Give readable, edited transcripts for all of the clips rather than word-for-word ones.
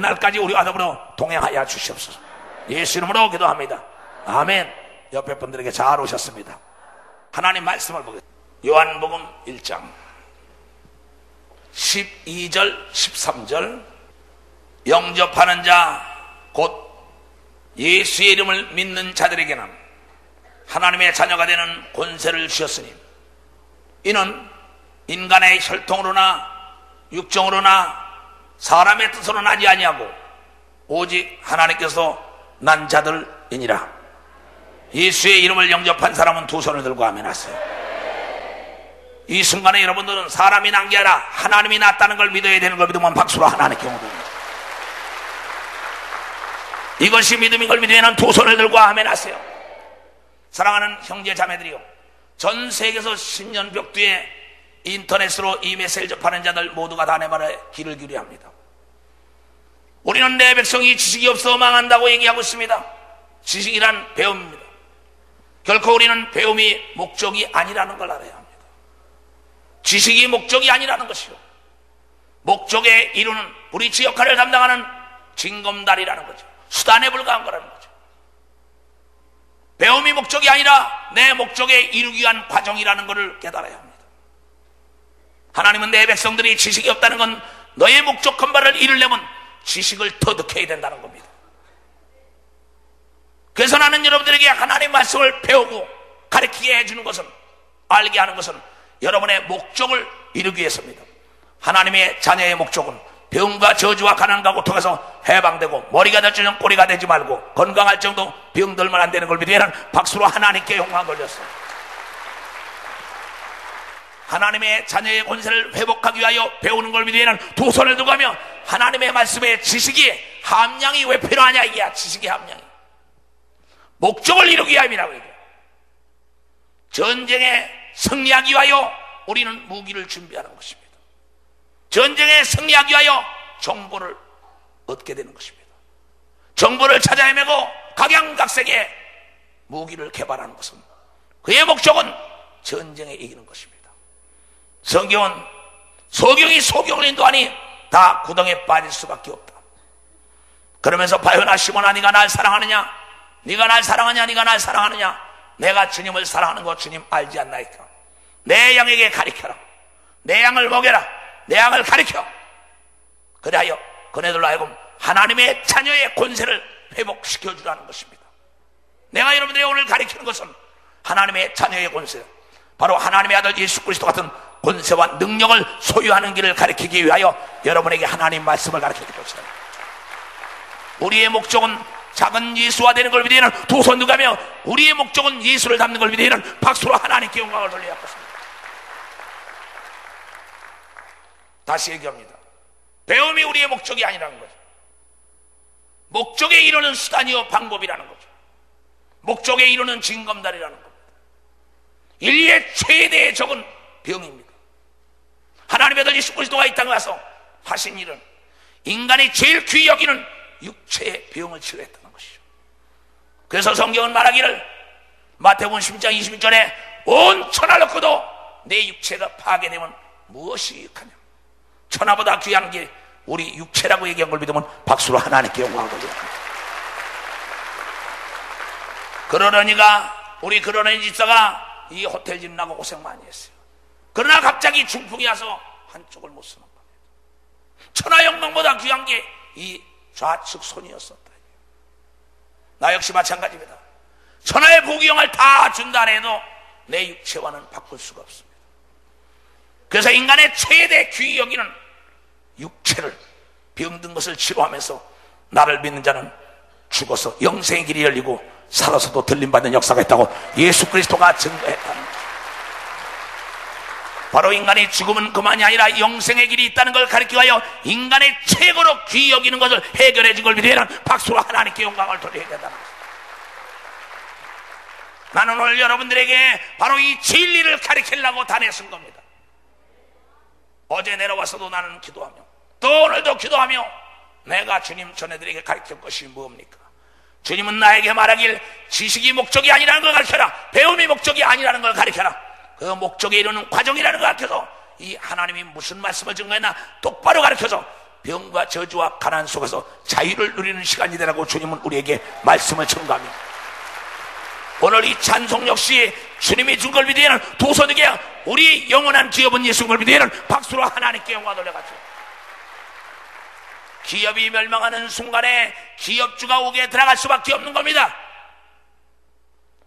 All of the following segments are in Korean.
날까지 우리와 더불어 동행하여 주시옵소서. 예수 이름으로 기도합니다. 아멘. 옆에 분들에게 잘 오셨습니다. 하나님 말씀을 보겠습니다. 요한복음 1장 12절 13절 영접하는 자 곧 예수의 이름을 믿는 자들에게는 하나님의 자녀가 되는 권세를 주셨으니 이는 인간의 혈통으로나 육정으로나 사람의 뜻으로 나지 아니하고 오직 하나님께서 난 자들이니라. 예수의 이름을 영접한 사람은 두 손을 들고 아멘 하세요. 이 순간에 여러분들은 사람이 난 게 아니라 하나님이 났다는 걸 믿어야 되는 걸 믿으면 박수로 하나님께 영광입니다. 이것이 믿음인 걸 믿으면 두 손을 들고 아멘 하세요. 사랑하는 형제 자매들이요, 전 세계에서 신년벽두에 인터넷으로 이 메시지를 접하는 자들 모두가 다 내 말에 귀를 기울여야 합니다. 우리는 내 백성이 지식이 없어 망한다고 얘기하고 있습니다. 지식이란 배움입니다. 결코 우리는 배움이 목적이 아니라는 걸 알아야 합니다. 지식이 목적이 아니라는 것이요, 목적에 이루는 브릿지 역할을 담당하는 징검다리라는 거죠. 수단에 불과한 거라는 거죠. 배움이 목적이 아니라 내 목적에 이루기 위한 과정이라는 것을 깨달아야 합니다. 하나님은 내 백성들이 지식이 없다는 건 너의 목적한 바를 이루려면 지식을 터득해야 된다는 겁니다. 그래서 나는 여러분들에게 하나님의 말씀을 배우고 가르치게 해주는 것은, 알게 하는 것은 여러분의 목적을 이루기 위해서입니다. 하나님의 자녀의 목적은 병과 저주와 가난과 고통에서 해방되고 머리가 될 줄은 꼬리가 되지 말고 건강할 정도 병들면 안 되는 걸 믿으면 박수로 하나님께 영광 돌렸어요. 하나님의 자녀의 권세를 회복하기 위하여 배우는 걸 믿으면 두 손을 들고 하며 하나님의 말씀의 지식이 함량이 왜 필요하냐, 이게 지식의 함량이 목적을 이루기 위함이라고 얘기해요. 전쟁에 승리하기 위하여 우리는 무기를 준비하는 것입니다. 전쟁에 승리하기 위하여 정보를 얻게 되는 것입니다. 정보를 찾아 헤매고 각양각색의 무기를 개발하는 것은 그의 목적은 전쟁에 이기는 것입니다. 성경은 소경이 소경을 인도하니 다 구덩이에 빠질 수밖에 없다. 그러면서 바요나 시몬아, 네가 날 사랑하느냐? 네가 날 사랑하냐? 네가 날 사랑하느냐? 내가 주님을 사랑하는 거 주님 알지 않나이까? 내 양에게 가르쳐라. 내 양을 먹여라. 내 양을 가르쳐. 그리하여 그네들로 하여금 하나님의 자녀의 권세를 회복시켜 주라는 것입니다. 내가 여러분들에게 오늘 가르치는 것은 하나님의 자녀의 권세, 바로 하나님의 아들 예수 그리스도 같은 권세와 능력을 소유하는 길을 가르치기 위하여 여러분에게 하나님 말씀을 가르쳐 드릴 것이다. 우리의 목적은 작은 예수화 되는 걸 믿으면 두 손 들고 우리의 목적은 예수를 닮는 걸 믿으면 박수로 하나님께 영광을 돌려야 하겠습니다. 다시 얘기합니다. 배움이 우리의 목적이 아니라는 거죠. 목적에 이르는 수단이요 방법이라는 거죠. 목적에 이르는 징검다리라는 겁니다. 인류의 최대의 적은 병입니다. 하나님의 아들 예수 그리스도가 이 땅에 와서 하신 일은 인간이 제일 귀히 여기는 육체의 병을 치료했다는 것이죠. 그래서 성경은 말하기를 마태복음 10장 21절에 온 천하를 얻고도 내 육체가 파괴되면 무엇이 유익하냐? 천하보다 귀한 게 우리 육체라고 얘기한 걸 믿으면 박수로 하나님께 영광을 돌립니다. 그러려니가 우리 그러려니 집사가 이 호텔 짓는다고 고생 많이 했어요. 그러나 갑자기 중풍이 와서 한쪽을 못 쓰는 겁니다. 천하 영광보다 귀한 게 이 좌측 손이었었다. 나 역시 마찬가지입니다. 천하의 부귀영을 다 준다 해도 내 육체와는 바꿀 수가 없습니다. 그래서 인간의 최대 귀히 여기는 육체를, 병든 것을 치료하면서 나를 믿는 자는 죽어서 영생의 길이 열리고 살아서도 들림받는 역사가 있다고 예수 그리스도가 증거했다는 거죠. 바로 인간의 죽음은 그만이 아니라 영생의 길이 있다는 걸 가르치기 위하여 인간의 최고로 귀히 여기는 것을 해결해 준 걸 믿으면 박수로 하나님께 영광을 돌려야 된다는 거죠. 나는 오늘 여러분들에게 바로 이 진리를 가르치려고 다녔은 겁니다. 어제 내려와서도 나는 기도하며 또 오늘도 기도하며 내가 주님 전애들에게 가르칠 것이 뭡니까? 주님은 나에게 말하길 지식이 목적이 아니라는 걸 가르쳐라. 배움이 목적이 아니라는 걸 가르쳐라. 그 목적에 이르는 과정이라는 걸 가르쳐서 이 하나님이 무슨 말씀을 증거했나 똑바로 가르쳐서 병과 저주와 가난 속에서 자유를 누리는 시간이 되라고 주님은 우리에게 말씀을 전가합니다. 오늘 이 찬송 역시 주님이 준 걸 믿으면 두 손에게 우리 영원한 기업은 예수님을 믿으면 박수로 하나님께 영광 돌려가죠. 기업이 멸망하는 순간에 기업주가 옥에 들어갈 수밖에 없는 겁니다.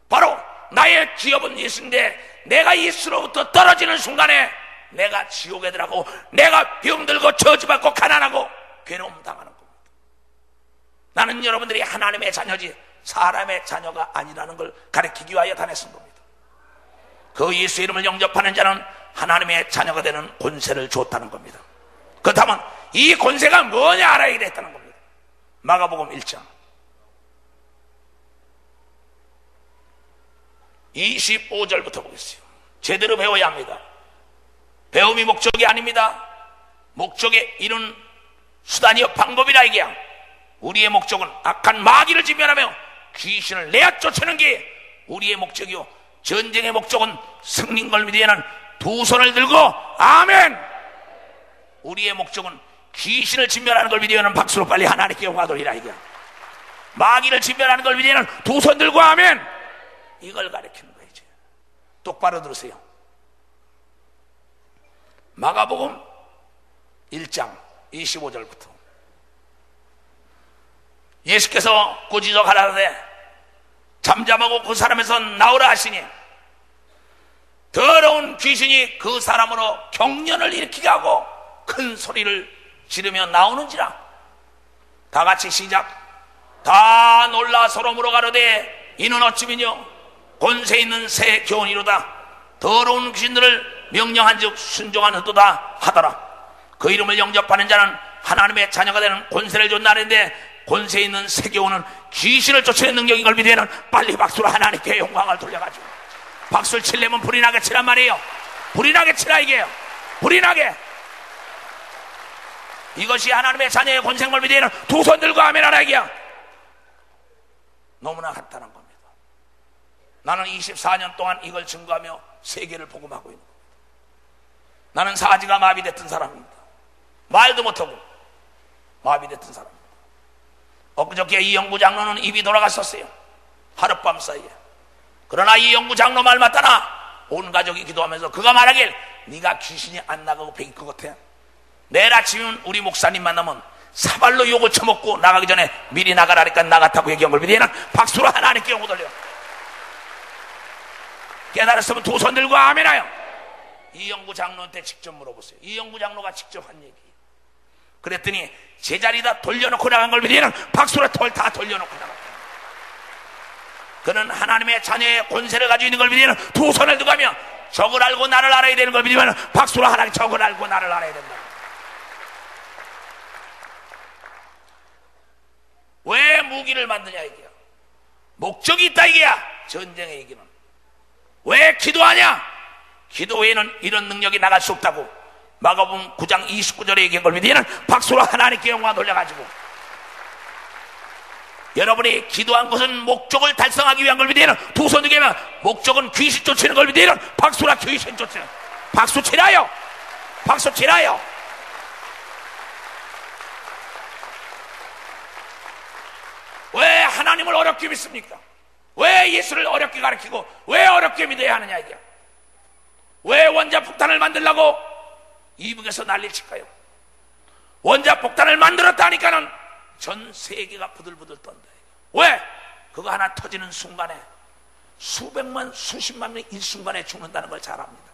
바로 나의 기업은 예수인데 내가 예수로부터 떨어지는 순간에 내가 지옥에 들어가고 내가 병들고 저주받고 가난하고 괴로움 당하는 겁니다. 나는 여러분들이 하나님의 자녀지 사람의 자녀가 아니라는 걸 가르치기 위하여 다녔은 겁니다. 그 예수 이름을 영접하는 자는 하나님의 자녀가 되는 권세를 줬다는 겁니다. 그렇다면 이 권세가 뭐냐 알아야 됐다는 겁니다. 마가복음 1장 25절부터 보겠어요. 제대로 배워야 합니다. 배움이 목적이 아닙니다. 목적에 이른 수단이요 방법이라 이게야. 우리의 목적은 악한 마귀를 진멸하며 귀신을 내어 쫓아내는 게 우리의 목적이요, 전쟁의 목적은 승리인 걸 믿으면 두 손을 들고 아멘. 우리의 목적은 귀신을 진멸하는 걸 믿으면 박수로 빨리 하나님께 영광 돌리라 이거야. 마귀를 진멸하는 걸 믿으면 두 손 들고 아멘. 이걸 가르치는 거예요. 이제 똑바로 들으세요. 마가복음 1장 25절부터 예수께서 꾸짖어 가라사대 잠잠하고 그 사람에서 나오라 하시니 더러운 귀신이 그 사람으로 경련을 일으키게 하고 큰 소리를 지르며 나오는지라. 다 같이 시작. 다 놀라 서로 물어가로되 이는 어찌미뇨 권세 있는 새 교훈이로다. 더러운 귀신들을 명령한즉 순종한 흑도다 하더라. 그 이름을 영접하는 자는 하나님의 자녀가 되는 권세를 줬나는데 권세 있는 새 교훈은 귀신을 쫓아내는 능력인 걸 믿으면 빨리 박수로 하나님께 영광을 돌려가지고 박수를 치려면 불이 나게 치란 말이에요. 불이 나게 치라 이게요. 불이 나게. 이것이 하나님의 자녀의 권세인 걸 믿으면 두 손 들고 아멘 하라 이게요. 너무나 간단한 겁니다. 나는 24년 동안 이걸 증거하며 세계를 복음하고 있는 겁니다. 나는 사지가 마비됐던 사람입니다. 말도 못하고 마비됐던 사람입니다. 엊그저께 이 영구 장로는 입이 돌아갔었어요. 하룻밤 사이에. 그러나 이 영구 장로 말 맞다나 온 가족이 기도하면서 그가 말하길 네가 귀신이 안 나가고 배길 것 같아. 내일 아침이면 우리 목사님 만나면 사발로 욕을 쳐먹고 나가기 전에 미리 나가라니까 나갔다고 얘기한 걸 믿으면 박수로 하나님께 영광 돌려. 깨달았으면 두 손 들고 아멘하여. 이 영구 장로한테 직접 물어보세요. 이 영구 장로가 직접 한 얘기. 그랬더니 제자리 다 돌려놓고 나간 걸 믿으면 박수로 다 돌려놓고 나갔다. 그는 하나님의 자녀의 권세를 가지고 있는 걸 믿으면 두 손을 들고 가며 적을 알고 나를 알아야 되는 걸 믿으면 박수로 하나님 적을 알고 나를 알아야 된다. 왜 무기를 만드냐 이게야. 목적이 있다 이게야. 전쟁의 얘기는. 왜 기도하냐? 기도 외에는 이런 능력이 나갈 수 없다고 마가복음 9장 29절에 얘기한 걸 믿으면 박수로 하나님께 영광 돌려가지고 여러분이 기도한 것은 목적을 달성하기 위한 걸 믿으면 두 손 들게 하면 목적은 귀신 쫓는 걸 믿으면 박수라 귀신 쫓는 박수 치라요. 박수 치라요. 왜 하나님을 어렵게 믿습니까? 왜 예수를 어렵게 가르치고 왜 어렵게 믿어야 하느냐 이게. 왜 원자폭탄을 만들려고 이북에서 난리를 칠까요? 원자폭탄을 만들었다니까는 전 세계가 부들부들 떤다. 왜? 그거 하나 터지는 순간에 수백만 수십만 명이 일순간에 죽는다는 걸 잘 압니다.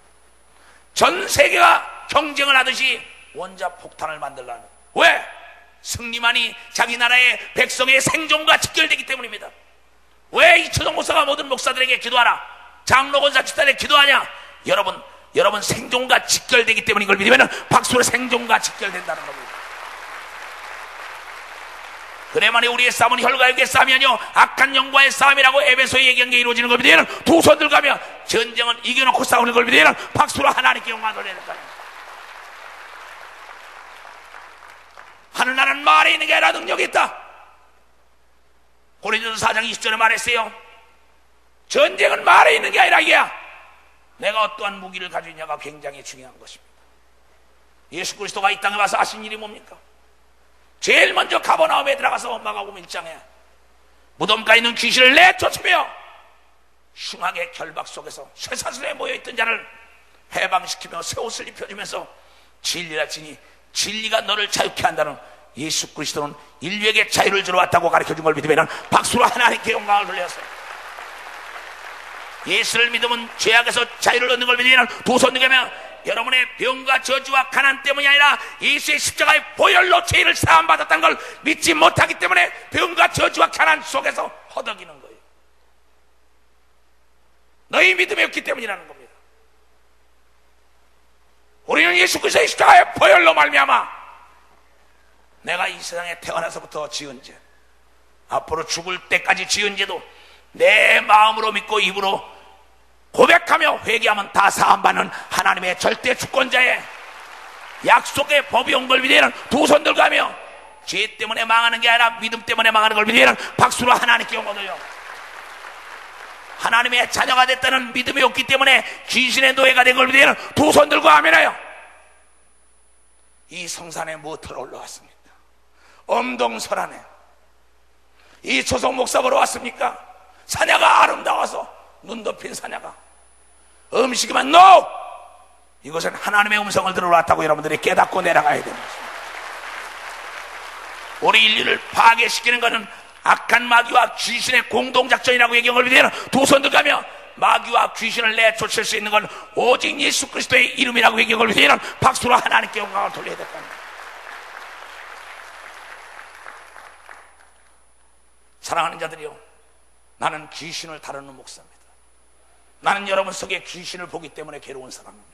전 세계가 경쟁을 하듯이 원자폭탄을 만들라는. 왜? 승리만이 자기 나라의 백성의 생존과 직결되기 때문입니다. 왜 이초동 목사가 모든 목사들에게 기도하라, 장로 권사 집단에 기도하냐? 여러분 생존과 직결되기 때문에 이걸 믿으면 박수로 생존과 직결된다는 겁니다. 그래만이 우리의 싸움은 혈과 육의 싸움이 아니요 악한 영과의 싸움이라고 에베소에 얘기한 게 이루어지는 걸 믿으면 두 손 들고 가며 전쟁은 이겨놓고 싸우는 걸 믿으면 박수로 하나님께 영광을 돌려야 된다. 하늘나라는 말에 있는 게 아니라 능력이 있다. 고린도서 4장 20절에 말했어요. 전쟁은 말에 있는 게 아니라 이게야. 내가 어떠한 무기를 가지고 있냐가 굉장히 중요한 것입니다. 예수 그리스도가 이 땅에 와서 하신 일이 뭡니까? 제일 먼저 가버나움에 들어가서 마가복음 1장에 무덤가에 있는 귀신을 내쫓으며 흉악의 결박 속에서 쇠사슬에 모여있던 자를 해방시키며 새 옷을 입혀주면서 진리라 지니 진리가 너를 자유케 한다는 예수 그리스도는 인류에게 자유를 주러 왔다고 가르쳐준 걸 믿으면 박수로 하나님께 영광을 돌렸어요. 예수를 믿으면 죄악에서 자유를 얻는 걸 믿으면 두 손 들면 여러분의 병과 저주와 가난 때문이 아니라 예수의 십자가의 보혈로 죄를 사함받았다는 걸 믿지 못하기 때문에 병과 저주와 가난 속에서 허덕이는 거예요. 너희 믿음이 없기 때문이라는 겁니다. 우리는 예수 그리스도의 십자가의 보혈로 말미암아 내가 이 세상에 태어나서부터 지은 죄, 앞으로 죽을 때까지 지은 죄도 내 마음으로 믿고 입으로 고백하며 회개하면 다 사함받는 하나님의 절대 주권자의 약속의 법이 온 걸 믿으면 두 손 들고 하며 죄 때문에 망하는 게 아니라 믿음 때문에 망하는 걸 믿으면 박수로 하나님께 영광 돌려. 하나님의 자녀가 됐다는 믿음이 없기 때문에 귀신의 노예가 된 걸 믿으면 두 손 들고 아멘하여. 이 성산에 무엇으로 올라왔습니까? 엄동설안에 이 조성 목사 보러 왔습니까? 사냐가 아름다워서 눈 덮인 사냐가 음식이만 NO! 이것은 하나님의 음성을 들으러 왔다고 여러분들이 깨닫고 내려가야 됩니다. 우리 인류를 파괴시키는 것은 악한 마귀와 귀신의 공동작전이라고 얘기한 걸 믿으면 두 손 들가며 마귀와 귀신을 내쫓을 수 있는 건 오직 예수 그리스도의 이름이라고 얘기한 걸 믿으면 박수로 하나님께 영광을 돌려야 될 겁니다. 사랑하는 자들이요, 나는 귀신을 다루는 목사입니다. 나는 여러분 속에 귀신을 보기 때문에 괴로운 사람입니다.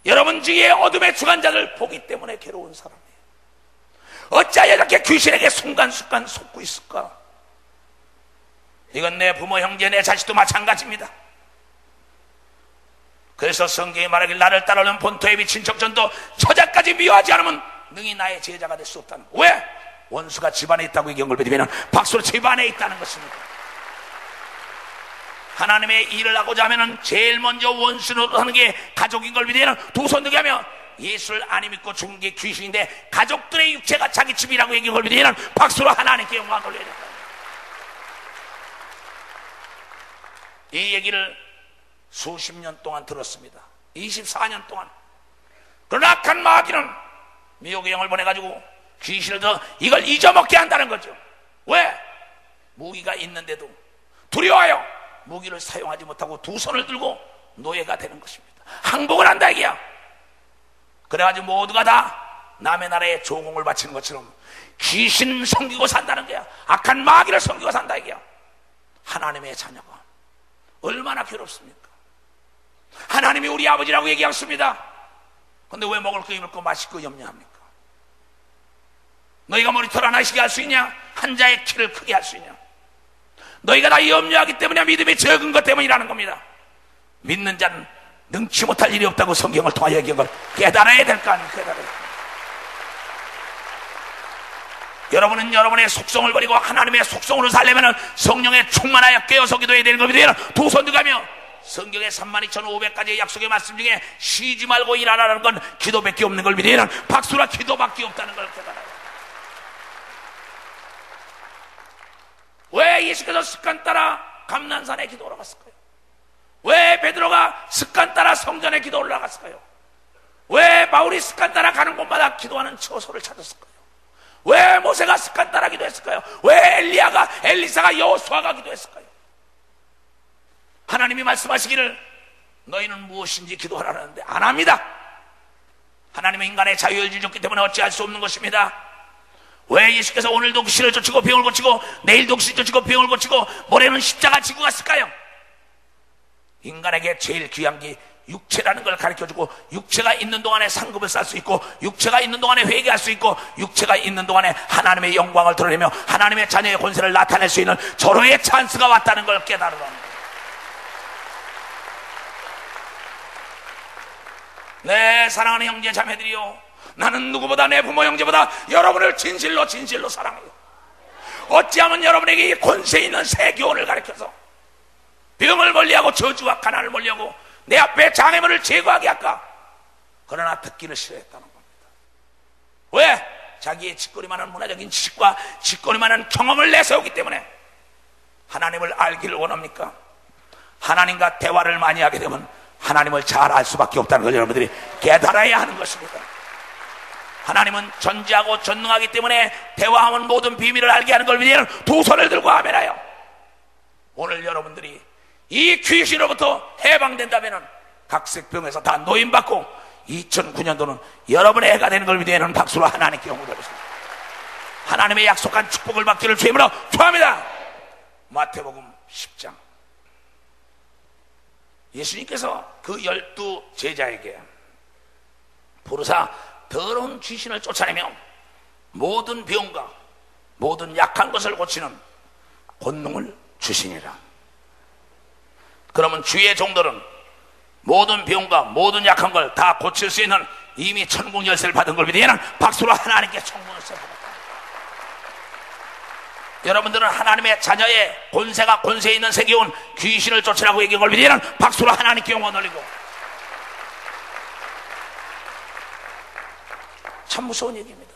여러분 중에 어둠의 주관자를 보기 때문에 괴로운 사람이에요. 어찌하여 이렇게 귀신에게 순간순간 속고 있을까? 이건 내 부모, 형제, 내 자식도 마찬가지입니다. 그래서 성경이 말하길 나를 따르는 본토에 비친 적전도 저자까지 미워하지 않으면 능히 나의 제자가 될 수 없다는. 왜? 원수가 집안에 있다고 얘기한 걸 믿으면 박수로 집안에 있다는 것입니다. 하나님의 일을 하고자 하면 제일 먼저 원수로 하는 게 가족인 걸 믿으면 두 손 들게 하며 예수를 안 믿고 죽은 게 귀신인데 가족들의 육체가 자기 집이라고 얘기한 걸 믿으면 박수로 하나님께 영광을 돌려야 된다. 이 얘기를 수십 년 동안 들었습니다. 24년 동안. 그러나 악한 마귀는 미혹의 영을 보내가지고 귀신을 더 이걸 잊어먹게 한다는 거죠. 왜? 무기가 있는데도 두려워하여 무기를 사용하지 못하고 두 손을 들고 노예가 되는 것입니다. 항복을 한다 이게야. 그래가지고 모두가 다 남의 나라에 조공을 바치는 것처럼 귀신 섬기고 산다는 거야. 악한 마귀를 섬기고 산다 이게야. 하나님의 자녀가 얼마나 괴롭습니까? 하나님이 우리 아버지라고 얘기했습니다. 근데 왜 먹을 거 입을 거 마실 거 염려합니까? 너희가 머리털 하나씩 할 수 있냐? 한자의 키를 크게 할 수 있냐? 너희가 다 염려하기 때문에 믿음이 적은 것 때문이라는 겁니다. 믿는 자는 능치 못할 일이 없다고 성경을 통하여 얘기한 걸 깨달아야 될 거 아닙니까? 깨달아야 될. 여러분은 여러분의 속성을 버리고 하나님의 속성으로 살려면 성령에 충만하여 깨어서 기도해야 되는 겁니다. 두 손 들가며 성경의 32,500가지의 약속의 말씀 중에 쉬지 말고 일하라는 건 기도밖에 없는 걸 믿으면 박수라 기도밖에 없다는 걸 깨달아요. 왜 예수께서 습관 따라 감난산에 기도 올라갔을까요? 왜 베드로가 습관 따라 성전에 기도 올라갔을까요? 왜 바울이 습관 따라 가는 곳마다 기도하는 처소를 찾았을까요? 왜 모세가 습관 따라 기도했을까요? 왜 엘리사가 여호수아가 기도했을까요? 하나님이 말씀하시기를 너희는 무엇인지 기도하라는데 안 합니다. 하나님은 인간의 자유의지를 줬기 때문에 어찌할 수 없는 것입니다. 왜 예수께서 오늘도 귀신을 쫓고 병을 고치고 내일도 귀신을 쫓고 병을 고치고 모레는 십자가 지고 갔을까요? 인간에게 제일 귀한 게 육체라는 걸 가르쳐주고 육체가 있는 동안에 상급을 쌓을 수 있고 육체가 있는 동안에 회개할 수 있고 육체가 있는 동안에 하나님의 영광을 드러내며 하나님의 자녀의 권세를 나타낼 수 있는 절호의 찬스가 왔다는 걸 깨달으라는 거예요. 네, 사랑하는 형제 자매들이요, 나는 누구보다 내 부모 형제보다 여러분을 진실로 사랑해요. 어찌하면 여러분에게 이 권세 있는 새 교훈을 가르쳐서 병을 멀리하고 저주와 가난을 멀리하고 내 앞에 장애물을 제거하게 할까? 그러나 듣기를 싫어했다는 겁니다. 왜? 자기의 짓거리만한 문화적인 지식과 짓거리만한 경험을 내세우기 때문에 하나님을 알기를 원합니까? 하나님과 대화를 많이 하게 되면 하나님을 잘 알 수밖에 없다는 걸 여러분들이 깨달아야 하는 것입니다. 하나님은 전지하고 전능하기 때문에 대화하면 모든 비밀을 알게 하는 걸 위해서는 두 손을 들고 아멘하여, 오늘 여러분들이 이 귀신으로부터 해방된다면 각색병에서 다 노임받고 2009년도는 여러분의 해가 되는 걸 위해서는 박수로 하나님께 영광 돌리십니다. 하나님의 약속한 축복을 받기를 주임으로 축원합니다. 마태복음 10장, 예수님께서 그 12 제자에게 부르사 더러운 귀신을 쫓아내며 모든 병과 모든 약한 것을 고치는 권능을 주시니라. 그러면 주의 종들은 모든 병과 모든 약한 걸 다 고칠 수 있는 이미 천국 열쇠를 받은 걸 위해서는 박수로 하나님께 천국을 받았다. 여러분들은 하나님의 자녀의 권세 있는 세계에 온 귀신을 쫓으라고 얘기한 걸 위해서는 박수로 하나님께 영광 돌리고, 참 무서운 얘기입니다.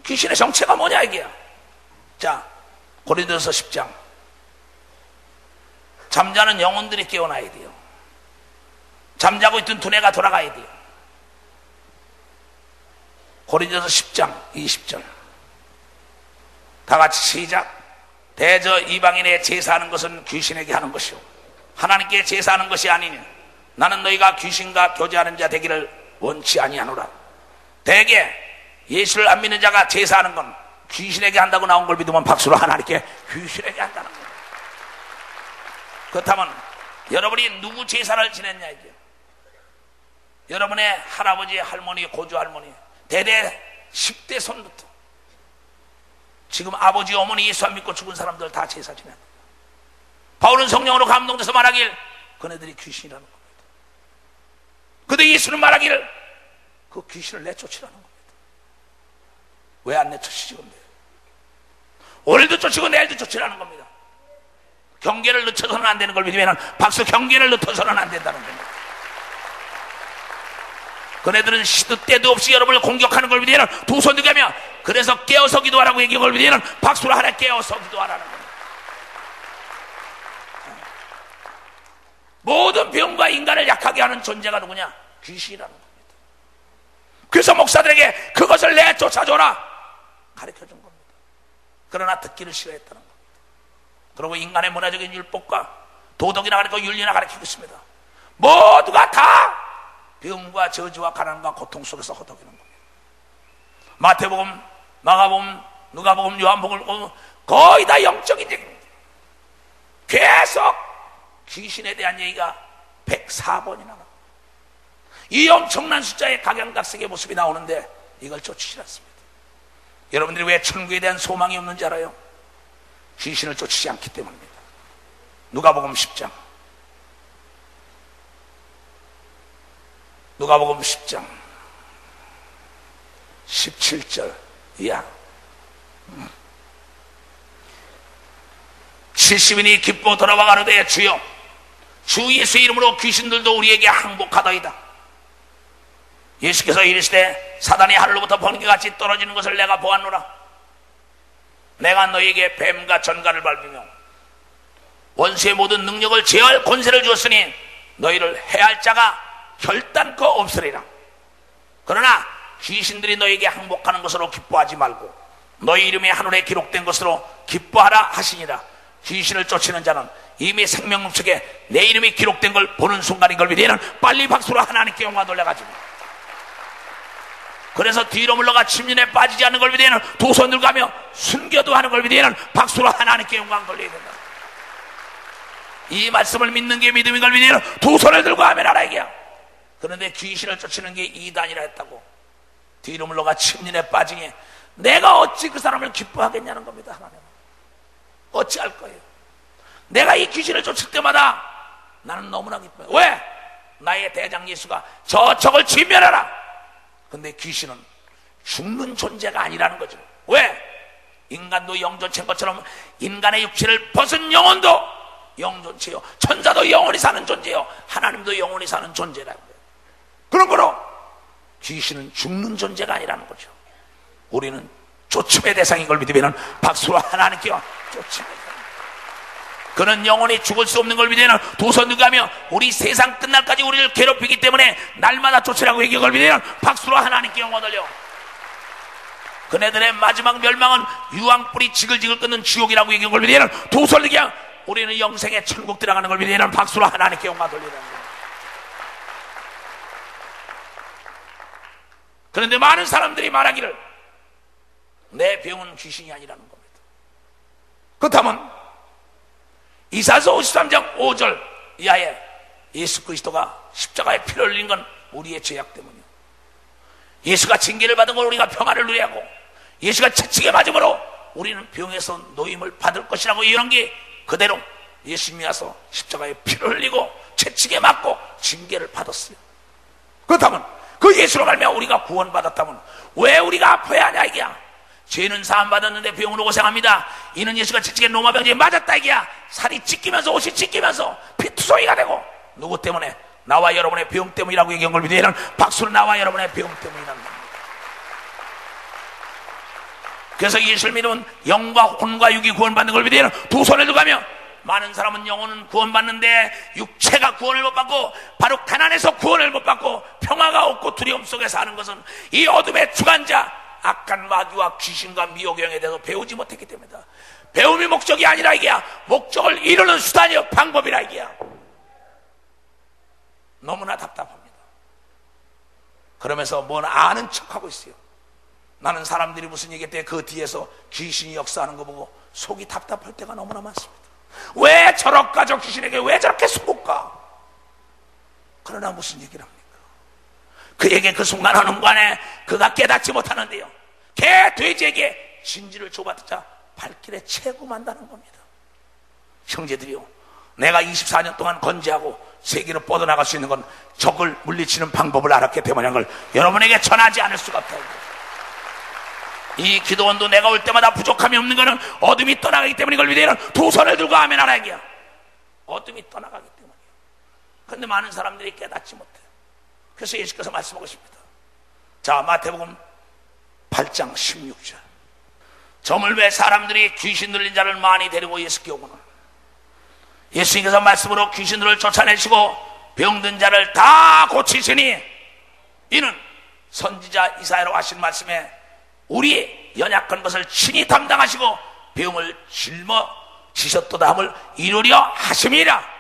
귀신의 정체가 뭐냐 이게야. 자, 고린도서 10장, 잠자는 영혼들이 깨어나야 돼요. 잠자고 있던 두뇌가 돌아가야 돼요. 고린도서 10장 20절 다 같이 시작. 대저 이방인의 제사하는 것은 귀신에게 하는 것이요 하나님께 제사하는 것이 아니니 나는 너희가 귀신과 교제하는 자 되기를 원치 아니하노라. 대개 예수를 안 믿는 자가 제사하는 건 귀신에게 한다고 나온 걸 믿으면 박수로 하나님께 귀신에게 한다는 거예요. 그렇다면 여러분이 누구 제사를 지냈냐 이게. 여러분의 할아버지, 할머니, 고조 할머니 대대 10대 손부터 지금 아버지, 어머니 예수 안 믿고 죽은 사람들 다 제사 지낸다. 바울은 성령으로 감동돼서 말하길 그네들이 귀신이라는 겁니다. 근데 예수는 말하기를 그 귀신을 내쫓으라는 겁니다. 왜 안 내쫓으시지? 근데 오늘도 쫓으고 내일도 쫓으라는 겁니다. 경계를 늦춰서는 안 되는 걸 믿으면 박수, 경계를 늦춰서는 안 된다는 겁니다. 그네들은 시도 때도 없이 여러분을 공격하는 걸 믿으면 두 손 들게 하며 그래서 깨어서 기도하라고 얘기한 걸 믿으면 박수로 하나 깨어서 기도하라는 겁니다. 모든 병과 인간을 약하게 하는 존재가 누구냐? 귀신이라는 겁니다. 그래서 목사들에게 그것을 내쫓아줘라 가르쳐준 겁니다. 그러나 듣기를 싫어했다는 겁니다. 그리고 인간의 문화적인 율법과 도덕이나 가르치고 윤리나 가르치고 있습니다. 모두가 다 병과 저주와 가난과 고통 속에서 허덕이는 겁니다. 마태복음, 마가복음, 누가복음, 요한복음 거의 다 영적인 얘기입니다. 계속 귀신에 대한 얘기가 104번이나 나옵니다. 이 엄청난 숫자의 각양각색의 모습이 나오는데 이걸 쫓으시지 않습니다. 여러분들이 왜 천국에 대한 소망이 없는지 알아요? 귀신을 쫓으지 않기 때문입니다. 누가복음 10장, 누가복음 10장 17절 이하 70인이 기뻐 돌아와 가로되 주여 주 예수의 이름으로 귀신들도 우리에게 항복하더이다. 예수께서 이르시되 사단이 하늘로부터 번개같이 떨어지는 것을 내가 보았노라. 내가 너희에게 뱀과 전갈을 밟으며 원수의 모든 능력을 제어할 권세를 주었으니 너희를 해할 자가 결단코 없으리라. 그러나 귀신들이 너희에게 항복하는 것으로 기뻐하지 말고 너희 이름이 하늘에 기록된 것으로 기뻐하라 하시니라. 귀신을 쫓는 자는 이미 생명록 속에 내 이름이 기록된 걸 보는 순간인 걸 믿으면 빨리 박수로 하나님께 영광 돌려가지고, 그래서 뒤로 물러가 침륜에 빠지지 않는 걸 믿으면 두 손 들고 가며 순교도 하는 걸 믿으면 박수로 하나님께 영광 돌려야 된다. 이 말씀을 믿는 게 믿음인 걸 믿으면 두 손을 들고 아멘 하라 이게야. 그런데 귀신을 쫓는 게 이단이라 했다고 뒤로 물러가 침륜에 빠지니 내가 어찌 그 사람을 기뻐하겠냐는 겁니다. 하나님 어찌할 거예요? 내가 이 귀신을 쫓을 때마다 나는 너무나 기뻐요. 왜? 나의 대장 예수가 저적을 진멸하라. 근데 귀신은 죽는 존재가 아니라는 거죠. 왜? 인간도 영존체인 것처럼 인간의 육체를 벗은 영혼도 영존체요, 천사도 영원히 사는 존재요, 하나님도 영원히 사는 존재라는 거예요. 그런 거로 귀신은 죽는 존재가 아니라는 거죠. 우리는 쫓음의 대상인 걸 믿으면 박수로 하나님께 쫓음의 대상. 그는 영원히 죽을 수 없는 걸 믿으면 두 손 들고 가며 우리 세상 끝날까지 우리를 괴롭히기 때문에 날마다 쫓으라고 얘기한 걸 믿으면 박수로 하나님께 영광 돌려. 그네들의 마지막 멸망은 유황불이 지글지글 끓는 지옥이라고 얘기한 걸 믿으면 두 손 들고 우리는 영생의 천국 들어가는 걸 믿으면 박수로 하나님께 영광 돌리라는 거예요. 그런데 많은 사람들이 말하기를 내 병은 귀신이 아니라는 겁니다. 그렇다면 이사야서 53장 5절 이하에 예수 그리스도가 십자가에 피를 흘린 건 우리의 죄악 때문이요, 예수가 징계를 받은 걸 우리가 평안을 누려야 하고 예수가 채찍에 맞음으로 우리는 병에서 노임을 받을 것이라고 예언한 게 그대로 예수님이 와서 십자가에 피를 흘리고 채찍에 맞고 징계를 받았어요. 그렇다면 그 예수로 말미암아 우리가 구원받았다면 왜 우리가 아파야 하냐 이게야. 죄는 사함받았는데 병으로 고생합니다. 이는 예수가 채찍에 로마병제에 맞았다 이게야. 살이 찢기면서 옷이 찢기면서 피투성이가 되고 누구 때문에? 나와 여러분의 병 때문이라고 얘기한 걸 믿으면 박수로 나와 여러분의 병 때문이라는 겁니다. 그래서 예수를 믿으면 영과 혼과 육이 구원받는 걸 믿으면 두 손을 들어가며 많은 사람은 영혼은 구원받는데 육체가 구원을 못 받고 바로 가난해서 구원을 못 받고 평화가 없고 두려움 속에 사는 것은 이 어둠의 주관자 악한 마귀와 귀신과 미혹의 영에 대해서 배우지 못했기 때문이다. 배움이 목적이 아니라 이게야. 목적을 이루는 수단이요 방법이라 이게야. 너무나 답답합니다. 그러면서 뭘 아는 척하고 있어요. 나는 사람들이 무슨 얘기할 때 그 뒤에서 귀신이 역사하는 거 보고 속이 답답할 때가 너무나 많습니다. 왜 저럴까? 귀신에게 왜 저렇게 속을까? 그러나 무슨 얘기를 합니까? 그에게 그 순간 하는 간에 그가 깨닫지 못하는데요, 개 돼지에게 진지를 줘봤자 발길에 채고만다는 겁니다. 형제들이요, 내가 24년 동안 건재하고 세계로 뻗어나갈 수 있는 건 적을 물리치는 방법을 알았기 때문인 걸 여러분에게 전하지 않을 수가 없다. 이 기도원도 내가 올 때마다 부족함이 없는 것은 어둠이 떠나가기 때문인 걸 믿으면 두 손을 들고 아멘 하라 얘기야. 어둠이 떠나가기 때문이에요. 그런데 많은 사람들이 깨닫지 못해요. 그래서 예수께서 말씀하고 싶습니다. 자, 마태복음 8장 16절. 점을 왜 사람들이 귀신 들린 자를 많이 데리고 예수께 오구나. 예수님께서 말씀으로 귀신들을 쫓아내시고 병든 자를 다 고치시니 이는 선지자 이사야로 하신 말씀에 우리의 연약한 것을 친히 담당하시고 병을 짊어지셨도다 함을 이루려 하심이라.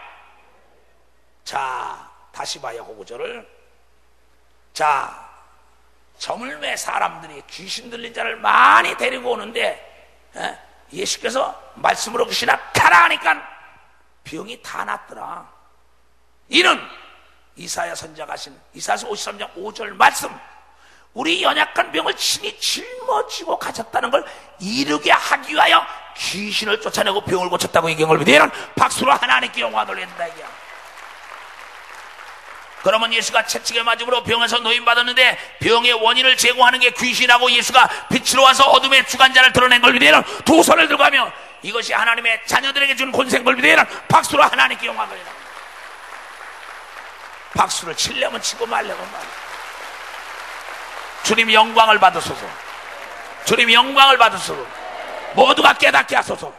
자, 다시 봐요 그 구절을. 자, 점을 매 사람들이 귀신 들린 자를 많이 데리고 오는데 예수께서 말씀으로 귀신아 가라 하니까 병이 다 났더라. 이는 이사야 선지자가 하신 이사야서 53장 5절 말씀, 우리 연약한 병을 친히 짊어지고 가셨다는 걸 이루게 하기 위하여 귀신을 쫓아내고 병을 고쳤다고 얘기한 걸 믿으면 박수로 하나님께 영광 돌린다 이게야. 그러면 예수가 채찍에 맞음으로 병에서 노임받았는데 병의 원인을 제공하는 게 귀신하고 예수가 빛으로 와서 어둠의 주관자를 드러낸 걸 믿으면 두 손을 들고 하며 이것이 하나님의 자녀들에게 준 권세인 걸 믿으면 박수로 하나님께 영광 돌린다. 박수를 치려면 치고 말려면 말려. 주님 영광을 받으소서. 주님 영광을 받으소서. 모두가 깨닫게 하소서.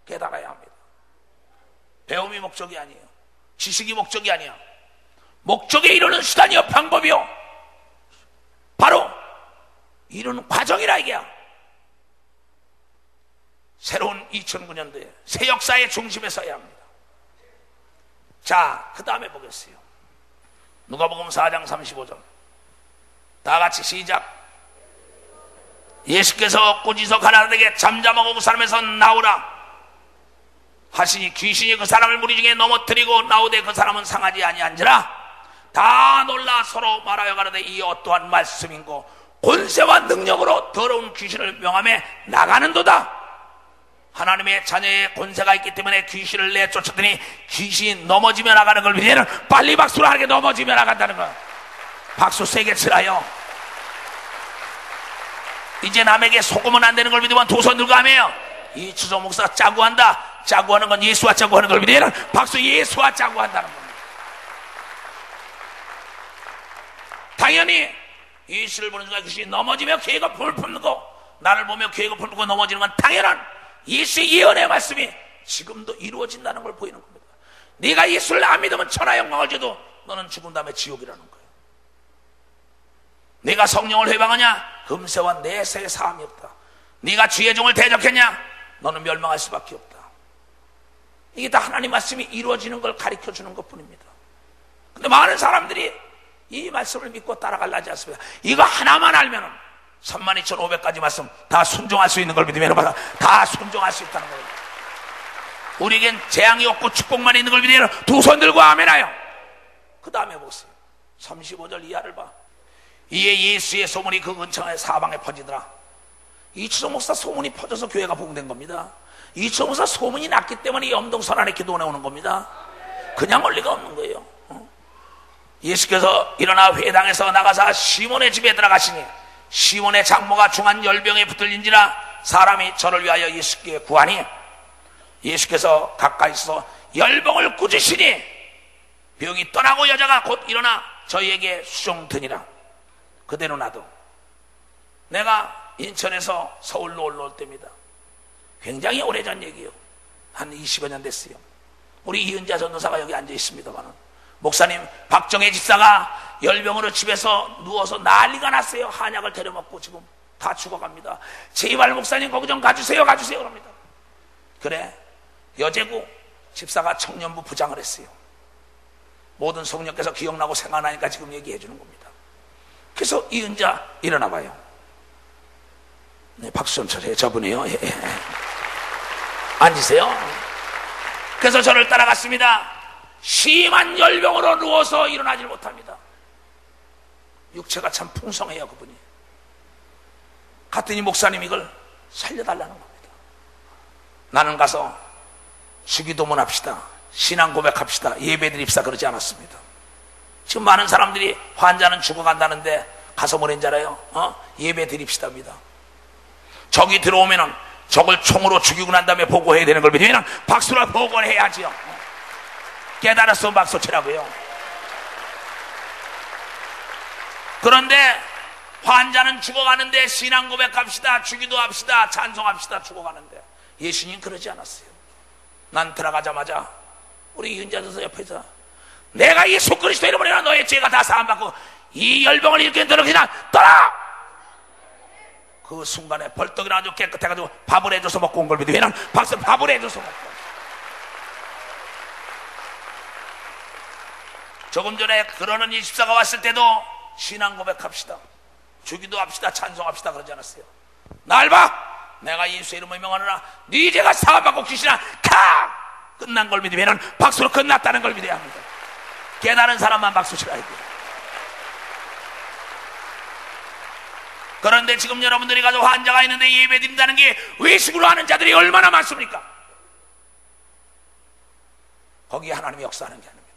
깨달아야 합니다. 배움이 목적이 아니에요. 지식이 목적이 아니야. 목적에 이르는 수단이요 방법이요 바로 이루는 과정이라 이게야. 새로운 2009년도에 새 역사의 중심에 서야 합니다. 자, 그 다음에 보겠어요. 누가복음 4장 35절 다 같이 시작. 예수께서 꾸짖어 가라사대에게 잠잠하고 그 사람에서 나오라 하시니 귀신이 그 사람을 무리 중에 넘어뜨리고 나오되 그 사람은 상하지 아니한지라. 다 놀라 서로 말하여 가라되 이 어떠한 말씀인고 권세와 능력으로 더러운 귀신을 명함에 나가는도다. 하나님의 자녀의 권세가 있기 때문에 귀신을 내쫓았더니 귀신이 넘어지며 나가는 걸 믿으면 빨리 박수로 하게 넘어지며 나간다는 거. 박수 세게 치라요. 이제 남에게 속으면 안 되는 걸 믿으면 두 손 들고 하며 이추조 목사가 짜고 한다. 짜고 하는 건 예수와 짜고 하는 걸 믿으면 박수 예수와 짜고 한다는 겁니다. 당연히 예수를 보는 순간 그것이 넘어지며 괴가 불을 품고 나를 보며 괴가 불을 품고 넘어지는 건 당연한 예수의 예언의 말씀이 지금도 이루어진다는 걸 보이는 겁니다. 네가 예수를 안 믿으면 천하 영광을 줘도 너는 죽은 다음에 지옥이라는 거예요. 네가 성령을 회방하냐? 금세와 내세의 사함이 없다. 네가 주의 종을 대적했냐? 너는 멸망할 수밖에 없다. 이게 다 하나님 말씀이 이루어지는 걸 가르쳐주는 것뿐입니다. 근데 많은 사람들이 이 말씀을 믿고 따라가려 하지 않습니다. 이거 하나만 알면 32,500가지 말씀 다 순종할 수 있는 걸 믿으면 다 순종할 수 있다는 거예요. 우리에겐 재앙이 없고 축복만 있는 걸 믿으면 두 손 들고 아멘하여. 그 다음에 보세요. 35절 이하를 봐. 이에 예수의 소문이 그 근처에 사방에 퍼지더라. 이추석 목사 소문이 퍼져서 교회가 부흥된 겁니다. 이추석 목사 소문이 났기 때문에 이 엄동선 안에 기도 나오는 겁니다. 그냥 올 리가 없는 거예요. 예수께서 일어나 회당에서 나가사 시몬의 집에 들어가시니 시몬의 장모가 중한 열병에 붙들린지라 사람이 저를 위하여 예수께 구하니 예수께서 가까이서 열병을 꾸짖으시니 병이 떠나고 여자가 곧 일어나 저희에게 수종드니라. 그대로 나도 내가 인천에서 서울로 올라올 때입니다. 굉장히 오래전 얘기요. 한 20여 년 됐어요. 우리 이은자 전도사가 여기 앉아 있습니다만 목사님 박정혜 집사가 열병으로 집에서 누워서 난리가 났어요. 한약을 데려먹고 지금 다 죽어갑니다. 제발 목사님 거기 좀 가주세요 그럽니다. 그래 여제구 집사가 청년부 부장을 했어요. 모든 성령께서 기억나고 생각나니까 지금 얘기해 주는 겁니다. 그래서 이은자 일어나 봐요. 네, 박수 좀 쳐주세요. 저분이요. 예. 앉으세요. 그래서 저를 따라갔습니다. 심한 열병으로 누워서 일어나질 못합니다. 육체가 참 풍성해요. 그분이. 갔더니 목사님 이걸 살려달라는 겁니다. 나는 가서 주기도문 합시다, 신앙 고백합시다, 예배드립시다 그러지 않았습니다. 지금 많은 사람들이 환자는 죽어간다는데 가서 뭐랬는 줄 알아요? 예배드립시다입니다. 적이 들어오면은 적을 총으로 죽이고 난 다음에 보고해야 되는 걸 믿으면 박수로 보고를 해야지요. 깨달았으면 박수 치라고요. 그런데 환자는 죽어가는데 신앙 고백합시다, 주기도 합시다, 찬송합시다 죽어가는데 예수님 그러지 않았어요. 난 들어가자마자 우리 윤자도서 옆에서 내가 예수 그리스도 이름으로 너의 죄가 다 사함받고 이 열병을 일으킨 너는 그냥 떠나! 그 순간에 벌떡 일어나서 깨끗해가지고 밥을 해줘서 먹고 온 걸 믿으면 박수 밥을 해줘서 먹고. 조금 전에 그러는 이 집사가 왔을 때도 신앙 고백합시다, 주기도 합시다, 찬송합시다 그러지 않았어요. 날 봐! 내가 예수의 이름을 명하노라 네 죄가 사함받고 귀신아 가! 끝난 걸 믿으면 박수로 끝났다는 걸 믿어야 합니다. 깨달은 사람만 박수 치라 해요. 그런데 지금 여러분들이 가서 환자가 있는데 예배 드린다는 게 외식으로 하는 자들이 얼마나 많습니까? 거기에 하나님이 역사하는 게 아닙니다.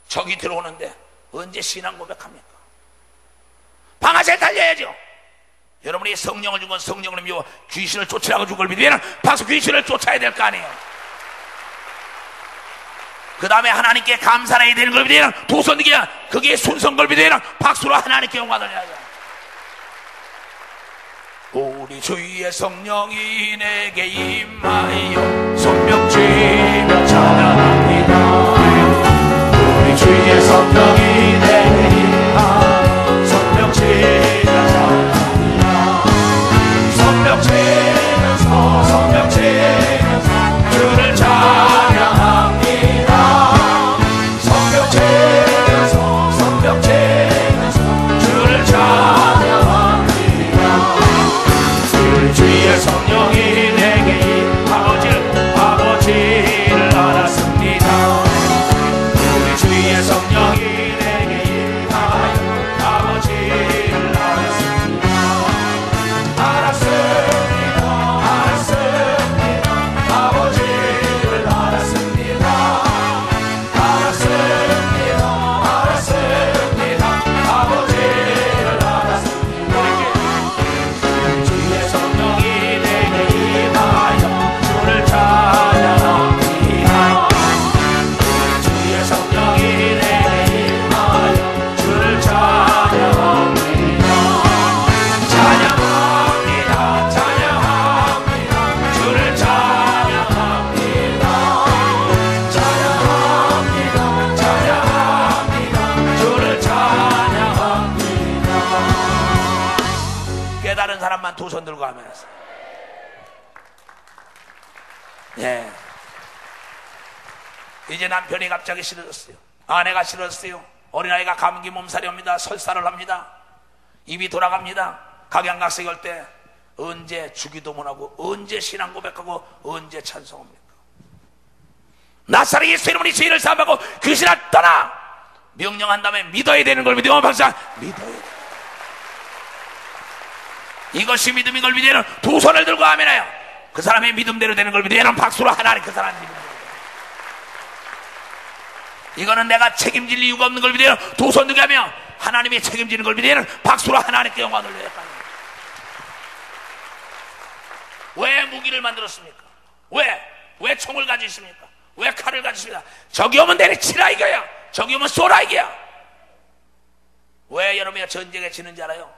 적이 들어오는데 언제 신앙 고백합니까? 방아쇠 달려야죠. 여러분이 성령을 준 건 성령을 믿어 귀신을 쫓으라고 준 걸 믿으면 박수 귀신을 쫓아야 될 거 아니에요. 그 다음에 하나님께 감사를 해야 되는 걸 믿으면 두 손 들기 그게 순서인 걸 믿으면 박수로 하나님께 영광을 돌려야죠. 우리 주의 성령이 내게 임하여 손뼉 치며 찬양합니다. 우리 주의 성령이 내게 임하여 손뼉 치며 찬양합니다. 손뼉 치면서 주를 찬양합니다. 손뼉 치면서 주를 찬양합니다. 주의 성령이 내게 아버지 사람만 두 손 들고 하면서. 예. 이제 남편이 갑자기 싫어졌어요. 아내가 싫어졌어요. 어린아이가 감기 몸살이 옵니다. 설사를 합니다. 입이 돌아갑니다. 각양각색 할 때 언제 주기도 못하고 언제 신앙 고백하고 언제 찬송합니까? 나사렛 예수 이름으로 죄를 사함하고 귀신아 떠나! 명령한 다음에 믿어야 되는 걸 믿으면 박사 믿어야 돼. 이것이 믿음인 걸 믿으면 두 손을 들고 아멘하여 그 사람의 믿음대로 되는 걸 믿으면 박수로 하나님 그 사람 믿음대로. 이거는 내가 책임질 이유가 없는 걸 믿으면 두 손 들고 하며 하나님이 책임지는 걸 믿으면 박수로 하나님께 영광 돌려야 합니다. 왜 무기를 만들었습니까? 왜 총을 가지십니까? 왜 칼을 가지십니까? 적이 오면 내리치라 이거야. 적이 오면 쏘라 이거야. 왜 여러분이 전쟁에 지는지 알아요?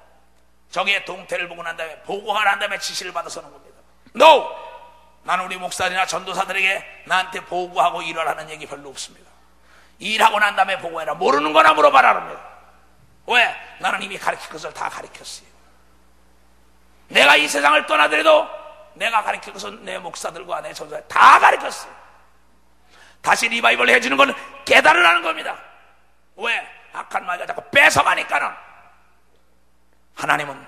적의 동태를 보고 난 다음에 보고가 난 다음에 지시를 받아서는 겁니다. No! 나는 우리 목사들이나 전도사들에게 나한테 보고하고 일하라는 얘기 별로 없습니다. 일하고 난 다음에 보고해라. 모르는 거나 물어봐라 합니다. 왜? 나는 이미 가르칠 것을 다 가르쳤어요. 내가 이 세상을 떠나더라도 내가 가르칠 것은 내 목사들과 내 전도사 다 가르쳤어요. 다시 리바이벌 해주는 건 깨달으라는 겁니다. 왜? 악한 마귀가 자꾸 뺏어가니까는. 하나님은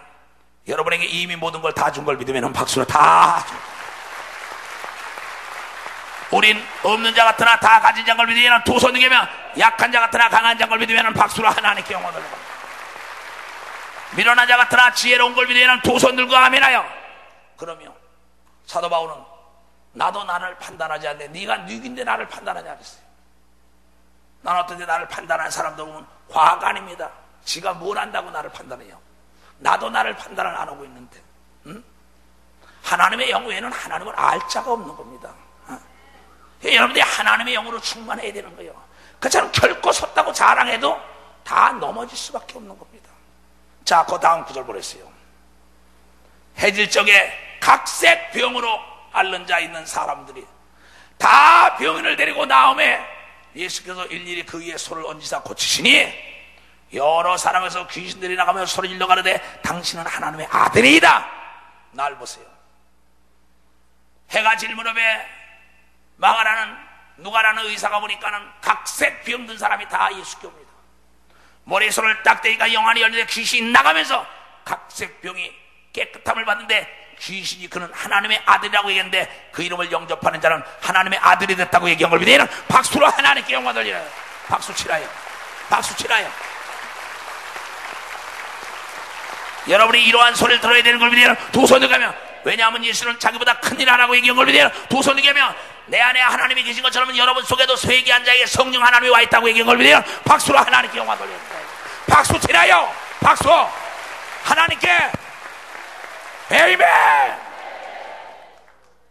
여러분에게 이미 모든 걸 다 준 걸 믿으면 박수로 다 줍니다. 우린 없는 자 같으나 다 가진 자인 걸 믿으면 두 손 들면 약한 자 같으나 강한 자인 걸 믿으면 박수로 하나님께 영광을 돌립니다. 미련한 자 같으나 지혜로운 걸 믿으면 두 손 들고 아멘하여. 그러면 사도 바울은 나도 나를 판단하지 않는데 네가 뉘긴데 나를 판단하냐 그랬어요. 난 어떤데 나를 판단하는 사람도 보면 과학 아닙니다. 지가 뭘 안다고 나를 판단해요. 나도 나를 판단을 안 하고 있는데. 응? 하나님의 영 외에는 하나님을 알 자가 없는 겁니다. 여러분들이 하나님의 영으로 충만해야 되는 거예요. 그처럼 결코 섰다고 자랑해도 다 넘어질 수밖에 없는 겁니다. 자, 그 다음 구절 보랬어요. 해질 적에 각색 병으로 앓는 자 있는 사람들이 다 병인을 데리고 나오매 예수께서 일일이 그 위에 손을 얹으사 고치시니 여러 사람에서 귀신들이 나가며 소리 질러 가르되 당신은 하나님의 아들이다. 날 보세요. 해가 질 무렵에 누가라는 의사가 보니까는 각색 병든 사람이 다 예수께 옵니다. 머리에 손을 딱 대니까 영안이 열리는데 귀신이 나가면서 각색 병이 깨끗함을 받는데 귀신이 그는 하나님의 아들이라고 얘기했는데 그 이름을 영접하는 자는 하나님의 아들이 됐다고 얘기한 걸 믿으면 박수로 하나님께 영광 돌리라. 박수 치라요. 박수 치라요. 여러분이 이러한 소리를 들어야 되는 걸 믿으면 두 손을 가면, 왜냐하면 예수는 자기보다 큰일 안 하고 얘기한 걸 믿으면 두 손을 가면 내 안에 하나님이 계신 것처럼 여러분 속에도 쇠기한 자에게 성령 하나님이 와 있다고 얘기한 걸 믿으면 박수로 하나님께 영광 돌려야 돼요. 박수 치라요. 박수. 하나님께 아멘.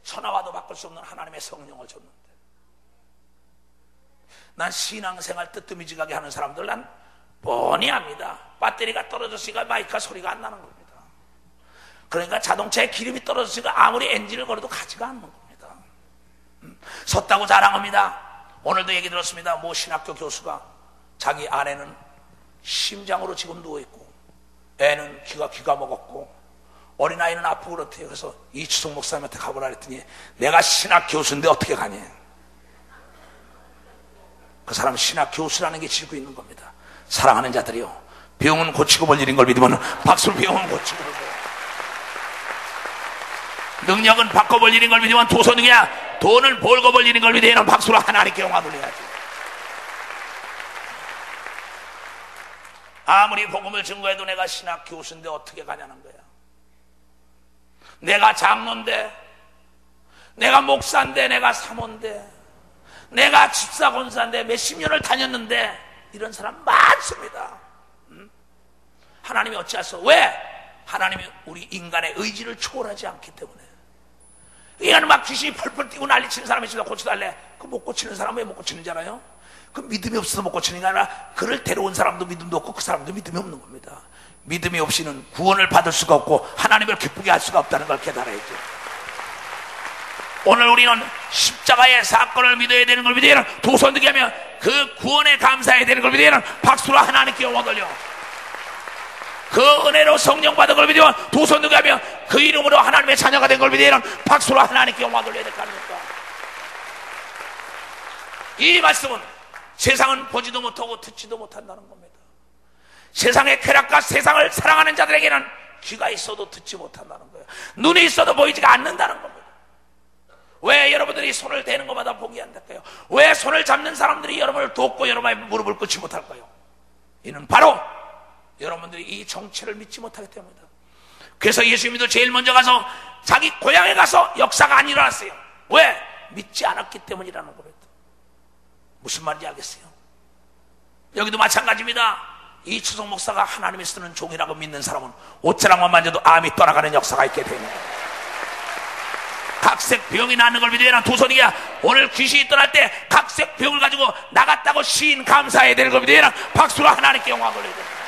천하와도 바꿀 수 없는 하나님의 성령을 줬는데 난 신앙생활 뜨뜨미지하게 하는 사람들 난 뻔히 합니다. 배터리가 떨어졌으니까 마이크가 소리가 안 나는 겁니다. 그러니까 자동차에 기름이 떨어졌으니까 아무리 엔진을 걸어도 가지가 않는 겁니다. 섰다고 자랑합니다. 오늘도 얘기 들었습니다. 모 신학교 교수가 자기 아내는 심장으로 지금 누워있고 애는 귀가 먹었고 어린아이는 아프고 그렇대요. 그래서 이추석 목사님한테 가보라 했더니 내가 신학 교수인데 어떻게 가냐. 그 사람은 신학 교수라는 게 지고 있는 겁니다. 사랑하는 자들이요, 병은 고치고 볼 일인 걸 믿으면 박수로 병은 고치고 볼 거예요. 능력은 바꿔볼 일인 걸 믿으면 두 손이 그냥 돈을 벌고 볼 일인 걸 믿으면 박수로 하나님께 영광 돌려야지. 아무리 복음을 증거해도 내가 신학 교수인데 어떻게 가냐는 거야. 내가 장로인데, 내가 목사인데, 내가 사모인데, 내가 집사 권사인데 몇십 년을 다녔는데 이런 사람 많습니다. 하나님이 어찌하소? 왜? 하나님이 우리 인간의 의지를 초월하지 않기 때문에. 인간은 막 귀신이 펄펄 뛰고 난리치는 사람이 있습니다. 고쳐달래. 그 못 고치는 사람은 왜 못 고치는 줄 알아요? 그 믿음이 없어서 못 고치는 게 아니라 그를 데려온 사람도 믿음도 없고 그 사람도 믿음이 없는 겁니다. 믿음이 없이는 구원을 받을 수가 없고 하나님을 기쁘게 할 수가 없다는 걸 깨달아야죠. 오늘 우리는 십자가의 사건을 믿어야 되는 걸 믿어야 되는, 두 손 들게 하면 그 구원에 감사해야 되는 걸 믿어야 되는, 박수로 하나님께 영광 돌려. 그 은혜로 성령 받은 걸 믿으면 두 손 들고 하면 그 이름으로 하나님의 자녀가 된 걸 믿으면 박수로 하나님께 영광 돌려야 될 거 아닙니까? 이 말씀은 세상은 보지도 못하고 듣지도 못한다는 겁니다. 세상의 쾌락과 세상을 사랑하는 자들에게는 귀가 있어도 듣지 못한다는 거예요. 눈이 있어도 보이지가 않는다는 겁니다. 왜 여러분들이 손을 대는 것마다 포기한다까요? 왜 손을 잡는 사람들이 여러분을 돕고 여러분의 무릎을 꿇지 못할까요? 이는 바로 여러분들이 이 정체를 믿지 못하기 때문이다. 그래서 예수님도 제일 먼저 가서 자기 고향에 가서 역사가 안 일어났어요. 왜? 믿지 않았기 때문이라는 겁니다. 무슨 말인지 알겠어요? 여기도 마찬가지입니다. 이 추석 목사가 하나님이 쓰는 종이라고 믿는 사람은 옷자락만 만져도 암이 떠나가는 역사가 있게 됩니다. 각색 병이 나는 걸 믿어야 두 손이야. 오늘 귀신이 떠날 때 각색 병을 가지고 나갔다고 시인 감사해야 되는 걸 믿어야 박수로 하나님께 영광을 돌려야 됩니다.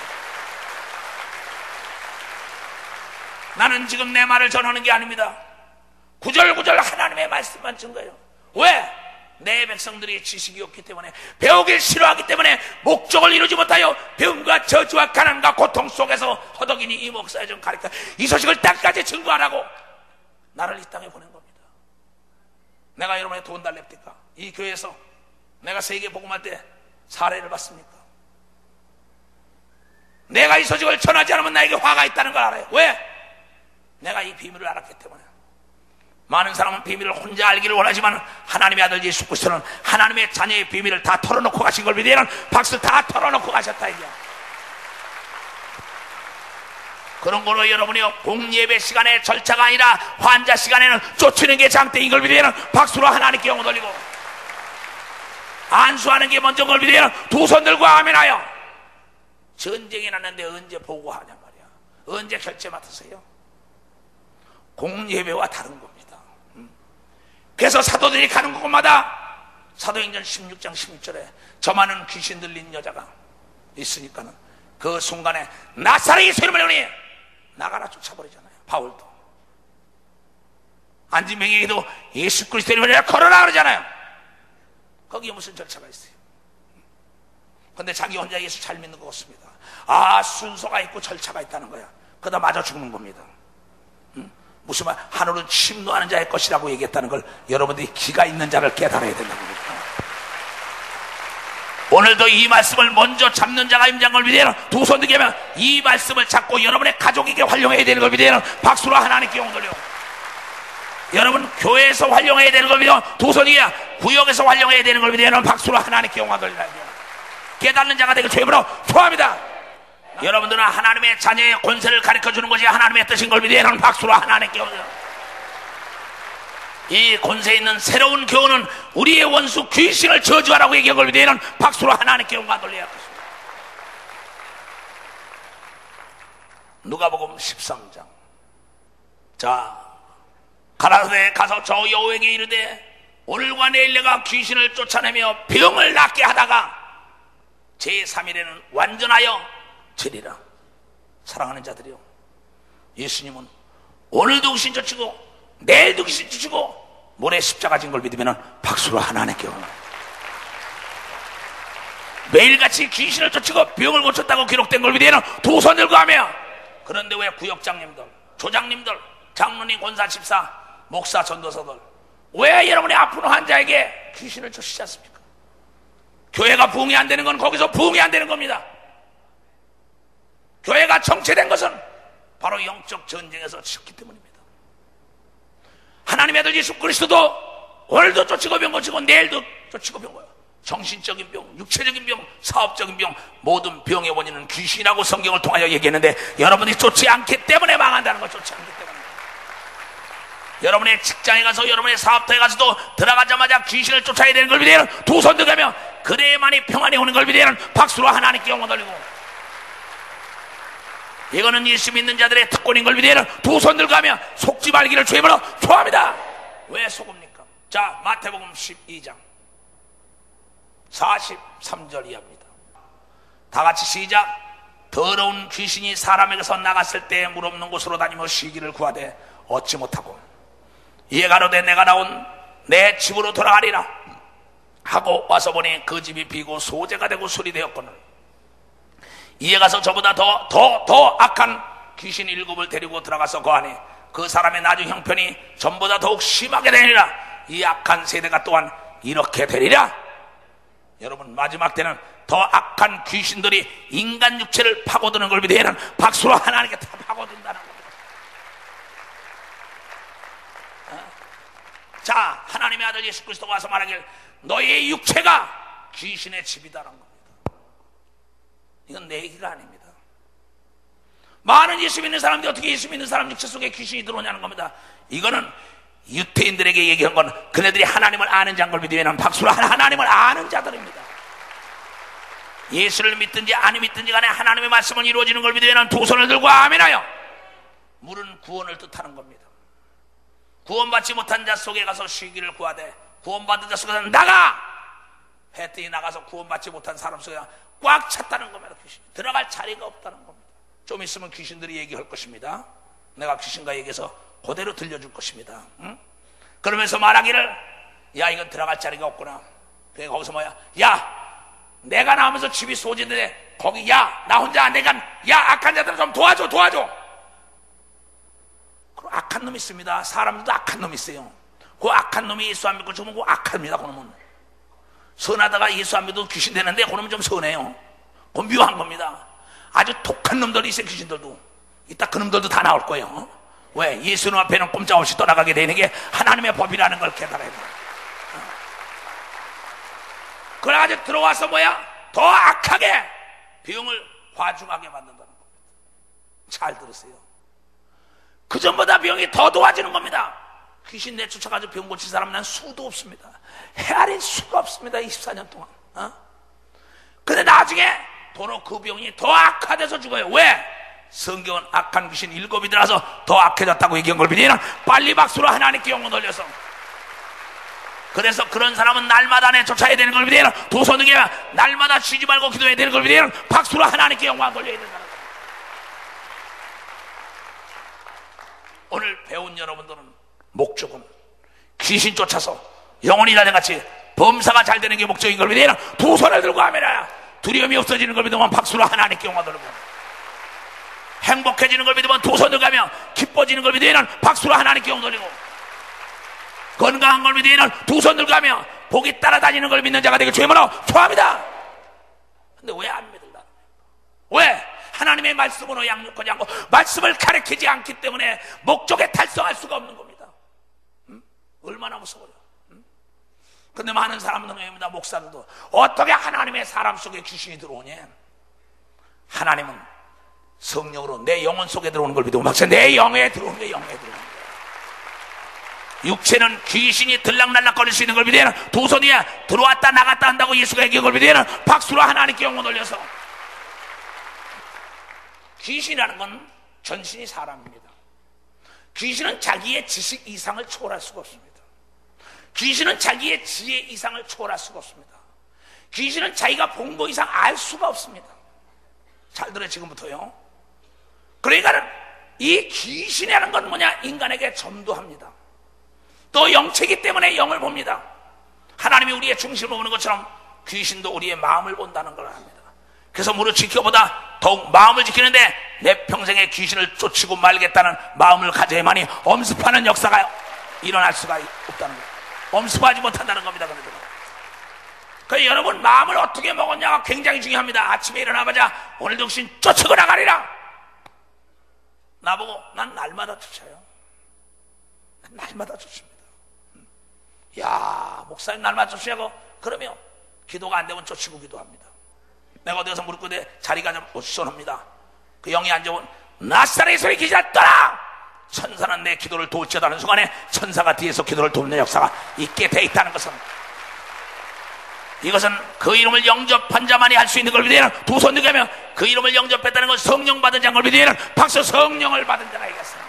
나는 지금 내 말을 전하는 게 아닙니다. 구절구절 하나님의 말씀만 증거예요. 왜? 내 백성들이 지식이 없기 때문에, 배우길 싫어하기 때문에 목적을 이루지 못하여 병과 저주와 가난과 고통 속에서 허덕이니 이 목사에 좀 가르쳐 이 소식을 땅까지 증거하라고 나를 이 땅에 보낸 겁니다. 내가 여러분의 돈 달랩니까? 이 교회에서 내가 세계 복음할 때 사례를 봤습니까? 내가 이 소식을 전하지 않으면 나에게 화가 있다는 걸 알아요. 왜? 내가 이 비밀을 알았기 때문에. 많은 사람은 비밀을 혼자 알기를 원하지만 하나님의 아들 예수 그리스도는 하나님의 자녀의 비밀을 다 털어놓고 가신 걸 믿으면 박수 다 털어놓고 가셨다 이게. 그런 걸로 여러분이 공예배 시간에 절차가 아니라 환자 시간에는 쫓치는 게 장땡인 걸 믿으면 박수로 하나님께 영광 돌리고, 안수하는 게 먼저인 걸 믿으면 두 손 들고 아멘하여. 전쟁이 났는데 언제 보고하냐 말이야. 언제 결제 맡으세요? 공예배와 다른 겁니다. 그래서 사도들이 가는 곳마다 사도행전 16장 16절에 저 많은 귀신 들린 여자가 있으니까는 그 순간에 나사렛 예수 이름을 영원히 나가라 쫓아버리잖아요. 바울도 안진뱅에게도 예수 그리스도 이름을 걸어라 그러잖아요. 거기에 무슨 절차가 있어요? 근데 자기 혼자 예수 잘 믿는 것 같습니다. 아, 순서가 있고 절차가 있다는 거야. 그러다 맞아 죽는 겁니다. 무슨 말, 하늘은 침노하는 자의 것이라고 얘기했다는 걸 여러분들이 기가 있는 자를 깨달아야 된다는 겁니다. 오늘도 이 말씀을 먼저 잡는 자가 임장한 걸 믿으면 두 손 들게 하면 이 말씀을 잡고 여러분의 가족에게 활용해야 되는 걸 믿으면 박수로 하나님께 영광 돌려. 여러분 교회에서 활용해야 되는 걸 믿으면 두 손이야. 구역에서 활용해야 되는 걸 믿으면 박수로 하나님께 영광 돌리라. 깨닫는 자가 되길 주님으로 초합니다. 여러분들은 하나님의 자녀의 권세를 가르쳐주는 것이 하나님의 뜻인 걸 믿으면 박수로 하나님께 영광. 이 권세 있는 새로운 교훈은 우리의 원수 귀신을 저주하라고 얘기한 걸 믿으면 박수로 하나님께 영광 돌려야 합니다. 누가복음 13장. 자, 가라사대 가서 저 여호에게 이르되 오늘과 내일 내가 귀신을 쫓아내며 병을 낫게 하다가 제3일에는 완전하여 지리라. 사랑하는 자들이요, 예수님은 오늘도 귀신 쫓고 내일도 귀신 쫓고 모레 십자가 진 걸 믿으면 박수로 하나님께 영광. 매일같이 귀신을 쫓고 병을 고쳤다고 기록된 걸 믿으면 두 손 들고 하며. 그런데 왜 구역장님들, 조장님들, 장로님, 권사, 집사, 목사, 전도사들 왜 여러분의 아픈 환자에게 귀신을 쫓으시지 않습니까? 교회가 부흥이 안 되는 건 거기서 부흥이 안 되는 겁니다. 교회가 정체된 것은 바로 영적 전쟁에서 졌기 때문입니다. 하나님의 아들 예수 그리스도도 오늘도 쫓고 병 고치고 내일도 쫓고 병 고요. 정신적인 병, 육체적인 병, 사업적인 병, 모든 병의 원인은 귀신이라고 성경을 통하여 얘기했는데 여러분이 쫓지 않기 때문에 망한다는 걸. 쫓지 않기 때문에. 여러분의 직장에 가서 여러분의 사업터에 가서도 들어가자마자 귀신을 쫓아야 되는 걸 믿으면 두 손 들어가며 그래야만이 평안이 오는 걸 믿으면 박수로 하나님께 영광 돌리고. 이거는 예수 믿는 자들의 특권인 걸 믿으면 두 손 들어가며 속지 말기를 주님으로 초합니다. 왜 속읍니까? 자, 마태복음 12장 43절 이하입니다. 다 같이 시작. 더러운 귀신이 사람에게서 나갔을 때 물 없는 곳으로 다니며 쉬기를 구하되 얻지 못하고 이에 가로되 내가 나온 내 집으로 돌아가리라 하고 와서 보니 그 집이 비고 소재가 되고 술이 되었거늘 이에 가서 저보다 더 악한 귀신 7을 데리고 들어가서 거하니 그 사람의 나중 형편이 전보다 더욱 심하게 되리라. 이 악한 세대가 또한 이렇게 되리라. 여러분, 마지막 때는 더 악한 귀신들이 인간 육체를 파고드는 걸 믿으면 박수로 하나님께 다 파고든다는 겁니다. 자, 하나님의 아들 예수 그리스도가 와서 말하길 너의 육체가 귀신의 집이다라는 겁니다. 이건 내 얘기가 아닙니다. 많은 예수 믿는 사람들이 어떻게 예수 믿는 사람 육체 속에 귀신이 들어오냐는 겁니다. 이거는 유태인들에게 얘기한 건 그네들이 하나님을 아는 자인 걸 믿으면 박수로 하나님을 아는 자들입니다. 예수를 믿든지 안 믿든지 간에 하나님의 말씀은 이루어지는 걸 믿으면 두 손을 들고 아멘하여. 물은 구원을 뜻하는 겁니다. 구원받지 못한 자 속에 가서 쉬기를 구하되 구원받은 자 속에서 나가 했더니 나가서 구원받지 못한 사람 속에 꽉 찼다는 겁니다. 귀신 들어갈 자리가 없다는 겁니다. 좀 있으면 귀신들이 얘기할 것입니다. 내가 귀신과 얘기해서 그대로 들려줄 것입니다. 응? 그러면서 말하기를 야, 이건 들어갈 자리가 없구나. 그래, 거기서 뭐야, 야, 내가 나오면서 집이 소진인데 거기 야, 나 혼자 안 되니까 야, 악한 자들 좀 도와줘. 그럼 악한 놈이 있습니다. 사람들도 악한 놈이 있어요. 그 악한 놈이 예수 안 믿고 죽으면 그 악합니다. 그놈은 선하다가 예수 안 믿어도 귀신 되는데 그놈은 좀 선해요. 그건 묘한 겁니다. 아주 독한 놈들이 있어요. 귀신들도 이따 그 놈들도 다 나올 거예요. 왜? 예수님 앞에는 꼼짝없이 떠나가게 되는 게 하나님의 법이라는 걸 깨달아야 돼요. 그래가지고 들어와서 뭐야? 더 악하게 병을 화중하게 만든다는 겁니다. 잘 들으세요. 그 전보다 병이 더 도와지는 겁니다. 귀신 내쫓아가지고 병 고친 사람 난 수도 없습니다. 헤아릴 수가 없습니다. 24년 동안. 근데 나중에 도로 그 병이 더 악화돼서 죽어요. 왜? 성경은 악한 귀신 7이 들어서 더 악해졌다고 얘기한 걸 믿으면 빨리 박수로 하나님께 영혼 돌려서. 그래서 그런 사람은 날마다 내쫓아야 되는 걸 믿으면 두 손을 들게 날마다 쉬지 말고 기도해야 되는 걸 믿으면 박수로 하나님께 영광 돌려야 된다는 거예요. 오늘 배운 여러분들은 목적은 귀신 쫓아서 영혼이 자전같이 범사가 잘 되는 게 목적인 걸 믿으면 두 손을 들고 하면 두려움이 없어지는 걸 믿으면 박수로 하나님께 영광 돌리고, 행복해지는 걸 믿으면 두 손을 가며 기뻐지는 걸 믿으면 박수로 하나님께 영광 돌리고, 건강한 걸 믿으면 두 손을 가며 복이 따라다니는 걸 믿는 자가 되길 주의 이름으로 축원합니다. 근데 왜 안 믿을까? 왜? 하나님의 말씀으로 양육하지 않고 말씀을 가르치지 않기 때문에 목적에 달성할 수가 없는 겁니다. 얼마나 무서워요. 근데 많은 사람들은 목사들도 어떻게 하나님의 사람 속에 귀신이 들어오냐? 하나님은 성령으로 내 영혼 속에 들어오는 걸 믿고 막상 내 영에 들어오는 게 영에 들어오는 거예요. 육체는 귀신이 들락날락거릴 수 있는 걸 믿으면 두 손이야 들어왔다 나갔다 한다고 예수가 얘기한 걸 믿으면 박수로 하나님께 영혼 올려서. 귀신이라는 건 전신이 사람입니다. 귀신은 자기의 지식 이상을 초월할 수가 없습니다. 귀신은 자기의 지혜 이상을 초월할 수가 없습니다. 귀신은 자기가 본 거 이상 알 수가 없습니다. 잘 들어요, 지금부터요. 그러니까 이 귀신이라는 건 뭐냐? 인간에게 전도합니다. 또 영체이기 때문에 영을 봅니다. 하나님이 우리의 중심을 보는 것처럼 귀신도 우리의 마음을 본다는 걸 합니다. 그래서 무릇 지켜보다 더욱 마음을 지키는데 내 평생에 귀신을 쫓이고 말겠다는 마음을 가져야만이 엄습하는 역사가 일어날 수가 없다는 거예요. 엄습하지 못한다는 겁니다. 그래서 여러분 마음을 어떻게 먹었냐가 굉장히 중요합니다. 아침에 일어나자마자 오늘도 귀신 쫓고 나가리라. 나보고 난 날마다 쫓아요. 날마다 쫓습니다. 야, 목사님 날마다 쫓으냐고? 그러면 기도가 안 되면 쫓이고 기도합니다. 내가 어디 가서 무릎 꿇되 자리가 좀 어수선합니다. 그 영이 앉아온 나사렛의 귀신아 떠나! 천사는 내 기도를 도울지어다는 순간에 천사가 뒤에서 기도를 돕는 역사가 있게 돼 있다는 것은, 이것은 그 이름을 영접한 자만이 할 수 있는 걸 믿으면 두 손 들게 하면 그 이름을 영접했다는 건 성령 받은 자인 걸 믿으면 박수 성령을 받은 자가 이겼어요.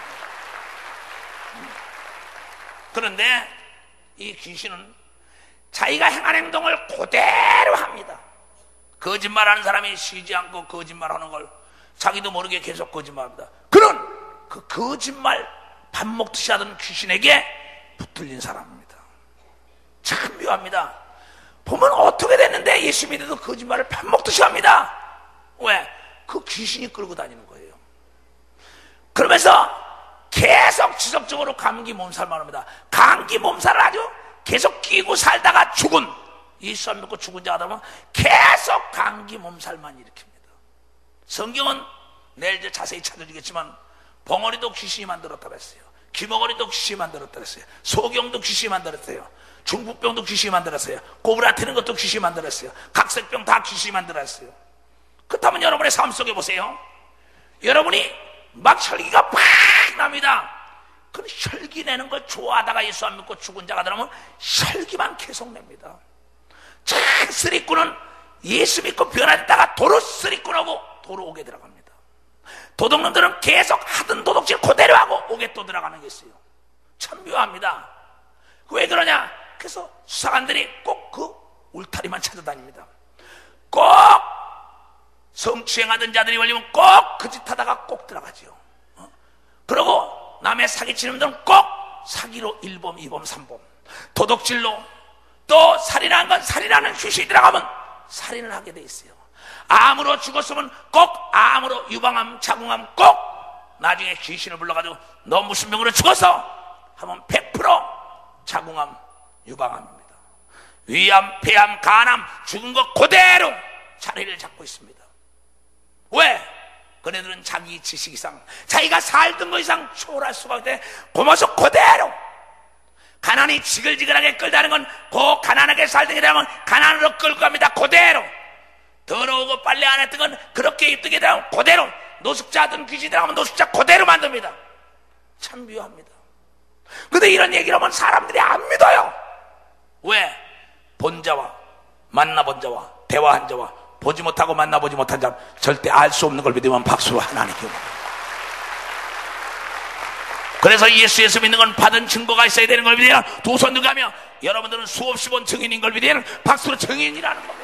그런데 이 귀신은 자기가 행한 행동을 그대로 합니다. 거짓말하는 사람이 쉬지 않고 거짓말하는 걸 자기도 모르게 계속 거짓말합니다. 그런 그 거짓말 밥 먹듯이 하던 귀신에게 붙들린 사람입니다. 참 묘합니다. 보면 어떻게 됐는데 예수 믿어도 거짓말을 밥 먹듯이 합니다. 왜? 그 귀신이 끌고 다니는 거예요. 그러면서 계속 지속적으로 감기 몸살만 합니다. 감기 몸살을 아주 계속 끼고 살다가 죽은, 예수 안 믿고 죽은 자가 되면 계속 감기 몸살만 일으킵니다. 성경은 내일 이제 자세히 찾아주겠지만 벙어리도 귀신이 만들었다고 했어요. 귀머거리도 귀신이 만들었다고 했어요. 소경도 귀신이 만들었어요. 중풍병도 귀신이 만들었어요. 꼬부라트는 것도 귀신이 만들었어요. 각색병 다 귀신이 만들었어요. 그렇다면 여러분의 삶 속에 보세요. 여러분이 막 혈기가 팍 납니다. 그 혈기 내는 걸 좋아하다가 예수 안 믿고 죽은 자가 되면 혈기만 계속 냅니다. 참 쓰리꾼은 예수 믿고 변화됐다가 도로 쓰리꾼하고 도로 오게 들어갑니다. 도둑놈들은 계속 하던 도둑질 그대로 하고 오게 또 들어가는 게 있어요. 참 묘합니다. 왜 그러냐? 그래서 수사관들이 꼭 그 울타리만 찾아다닙니다. 꼭 성추행하던 자들이 걸리면 꼭 그 짓 하다가 꼭 들어가지요. 그러고 남의 사기치는 분들은 꼭 사기로 1범, 2범, 3범, 도둑질로, 또 살인한 건 살인하는 휴식이 들어가면 살인을 하게 돼 있어요. 암으로 죽었으면 꼭 암으로 유방암, 자궁암 꼭 나중에 귀신을 불러가지고 너 무슨 병으로 죽었어? 하면 100% 자궁암, 유방암입니다. 위암, 폐암, 간암 죽은 것 그대로 자리를 잡고 있습니다. 왜? 그네들은 자기 지식 이상, 자기가 살던 것 이상 초월할 수가 없대. 그 모습 그대로. 가난이 지글지글하게 끌다는 건 그 가난하게 살던 게 되면 가난으로 끌고 갑니다. 그대로. 더러우고 빨래 안 했던 건 그렇게 입게 되면 그대로. 노숙자 하던 귀신이 들어가면 노숙자 그대로 만듭니다. 참 묘합니다. 근데 이런 얘기를 하면 사람들이 안 믿어요. 왜? 본 자와 만나본 자와 대화한 자와 보지 못하고 만나보지 못한 자는 절대 알 수 없는 걸 믿으면 박수로 하나님께. 그래서 예수 믿는 건 받은 증거가 있어야 되는 걸 믿어야 두 손 들가며 여러분들은 수없이 본 증인인 걸 믿어야 박수로 증인이라는 겁니다.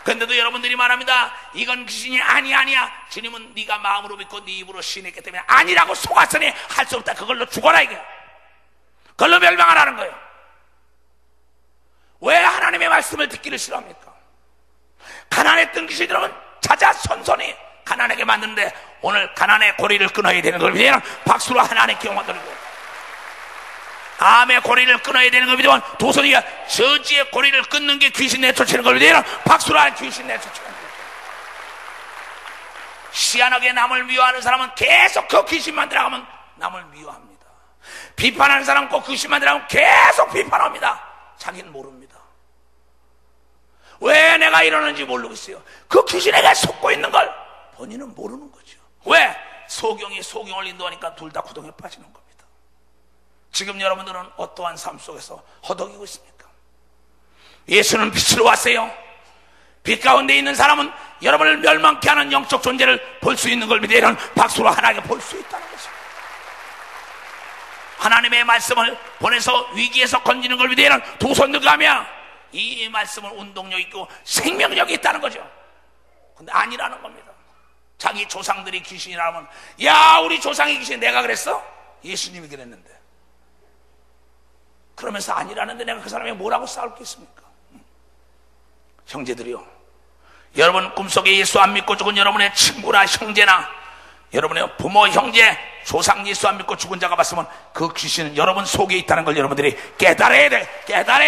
그런데도 여러분들이 말합니다. 이건 귀신이 아니야. 주님은 네가 마음으로 믿고 네 입으로 시인했기 때문에 아니라고 속았으니 할 수 없다. 그걸로 죽어라 이게. 그걸로 멸망하라는 거예요. 왜 하나님의 말씀을 듣기를 싫어합니까? 가난했던 귀신들은 찾아 선선히 가난하게 만드는데 오늘 가난의 고리를 끊어야 되는 걸 믿으면 박수로 하나님께 영광 돌리고, 암의 고리를 끊어야 되는 걸 믿으면 두 손이 저지의 고리를 끊는 게 귀신 내쫓는 걸 믿으면 박수로 하는 귀신 내쫓는 거예요. 희한하게 남을 미워하는 사람은 계속 그 귀신만 들어가면 남을 미워합니다. 비판하는 사람은 꼭 귀신만 들어가면 계속 비판합니다. 자기는 모릅니다. 왜 내가 이러는지 모르겠어요. 그 귀신에게 속고 있는 걸 본인은 모르는 거죠. 왜? 소경이 소경을 인도하니까 둘 다 구덩이에 빠지는 겁니다. 지금 여러분들은 어떠한 삶 속에서 허덕이고 있습니까? 예수는 빛으로 왔어요. 빛 가운데 있는 사람은 여러분을 멸망케 하는 영적 존재를 볼 수 있는 걸 믿으면 박수로 하나님께 볼 수 있다는 것입니다. 하나님의 말씀을 보내서 위기에서 건지는 걸 믿으면 두 손 들가며 이 말씀은 운동력 있고 생명력이 있다는 거죠. 근데 아니라는 겁니다. 자기 조상들이 귀신이라면 야 우리 조상이 귀신, 내가 그랬어? 예수님이 그랬는데. 그러면서 아니라는데 내가 그 사람이 뭐라고 싸울 게 있습니까? 형제들이요, 여러분 꿈속에 예수 안 믿고 죽은 여러분의 친구나 형제나 여러분의 부모, 형제, 조상 예수 안 믿고 죽은 자가 봤으면 그 귀신은 여러분 속에 있다는 걸 여러분들이 깨달아야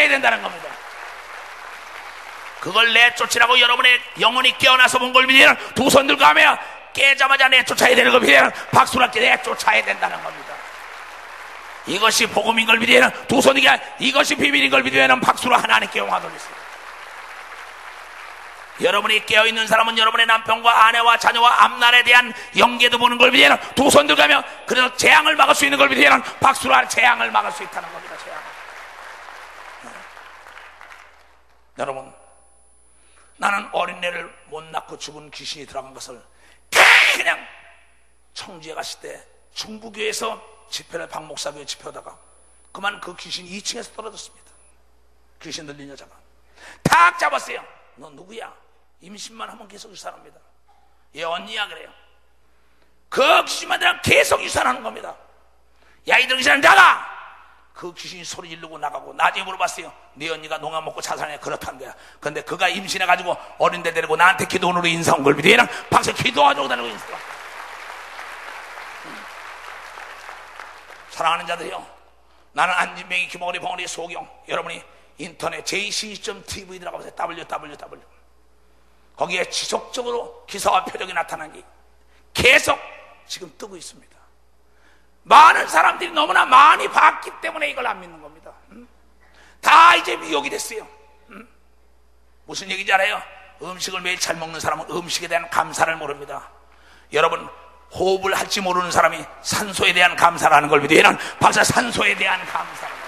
된다는 겁니다. 그걸 내쫓으라고 여러분의 영혼이 깨어나서 본 걸 믿으면 두 손 들고 하며 깨자마자 내쫓아야 되는 걸 믿으면 박수로 내쫓아야 된다는 겁니다. 이것이 복음인 걸 믿으면 두 손이 이것이 비밀인 걸 믿으면 박수로 하나님께 영광 돌리세요. 여러분이 깨어있는 사람은 여러분의 남편과 아내와 자녀와 앞날에 대한 영계도 보는 걸 믿으면 두 손 들가며 그래서 재앙을 막을 수 있는 걸 믿으면 박수로 재앙을 막을 수 있다는 겁니다. 재앙. 여러분, 나는 어린애를 못 낳고 죽은 귀신이 들어간 것을 그냥 청주에 갔을 때 중부교에서 집회를 박목사교에 집회하다가 그만 그 귀신이 2층에서 떨어졌습니다. 귀신 들린 여자가 탁 잡았어요. 너 누구야? 임신만 하면 계속 유산합니다. 얘 언니야 그래요. 그 귀신만 들면 계속 유산하는 겁니다. 야 이들 귀신 나가! 그 귀신이 소리 지르고 나가고 나중에 물어봤어요. 네 언니가 농약 먹고 자살해. 그렇다는 거야. 근데 그가 임신해가지고 어린데 데리고 나한테 기도원으로 인사 온 걸 믿어. 얘는 박수 기도하자고 다니고 인사. 사랑하는 자들이요, 나는 안진뱅이, 김홍원이, 봉원이, 소경, 여러분이 인터넷 jc.tv 들어가보세요. www. 거기에 지속적으로 기사와 표적이 나타나니 계속 지금 뜨고 있습니다. 많은 사람들이 너무나 많이 봤기 때문에 이걸 안 믿는 겁니다. 다 이제 미혹이 됐어요. 무슨 얘기인지 알아요? 음식을 매일 잘 먹는 사람은 음식에 대한 감사를 모릅니다. 여러분, 호흡을 할지 모르는 사람이 산소에 대한 감사를 하는 걸 믿어요. 얘는 박사 산소에 대한 감사를 합니다.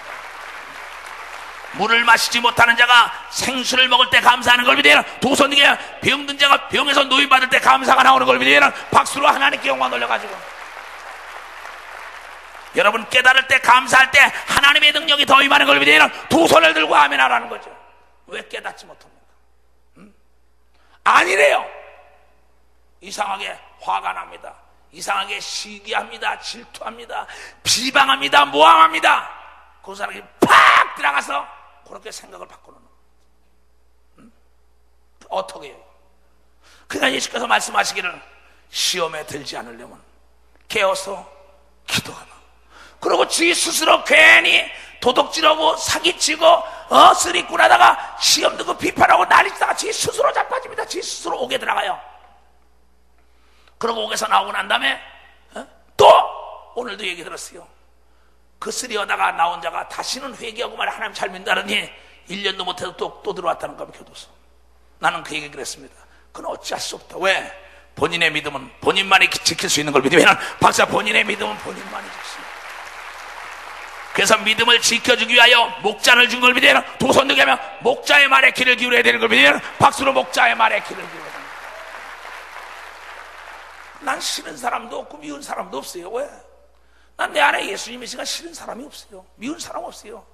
물을 마시지 못하는 자가 생수를 먹을 때 감사하는 걸 믿어요. 도선이게 병든 자가 병에서 노인받을 때 감사가 나오는 걸 믿어요. 얘는 박수로 하나님께 영광 돌려가지고. 여러분, 깨달을 때 감사할 때 하나님의 능력이 더 임하는 걸 믿어요. 두 손을 들고 아멘 하라는 거죠. 왜 깨닫지 못합니까? 아니래요. 이상하게 화가 납니다. 이상하게 시기합니다. 질투합니다. 비방합니다. 모함합니다. 그 사람이 팍 들어가서 그렇게 생각을 바꾸는 거예요. 어떻게 해요? 그러니까 예수께서 말씀하시기를 시험에 들지 않으려면 깨어서 기도하라. 그리고 지 스스로 괜히 도둑질하고 사기치고 쓰리꾼하다가 시험 듣고 비판하고 난리치다가 지 스스로 자빠집니다. 지 스스로 옥에 들어가요. 그러고 옥에서 나오고 난 다음에 또 오늘도 얘기 들었어요. 그 쓰리하다가 나온 자가 다시는 회개하고 말해 하나님 잘 믿다더니 1년도 못해도 또 들어왔다는 겁니다. 교도소. 나는 그 얘기 그랬습니다. 그건 어찌할 수 없다. 왜? 본인의 믿음은 본인만이 지킬 수 있는 걸 믿으면 박사 본인의 믿음은 본인만이 지킬 수 있는. 그래서 믿음을 지켜주기 위하여 목자를 준 걸 믿어야 두 손 들게 하면 목자의 말에 귀를 기울여야 되는 걸 믿어야 박수로 목자의 말에 귀를 기울여야 됩니다. 난 싫은 사람도 없고 미운 사람도 없어요. 왜? 난 내 안에 예수님이시가 싫은 사람이 없어요. 미운 사람 없어요.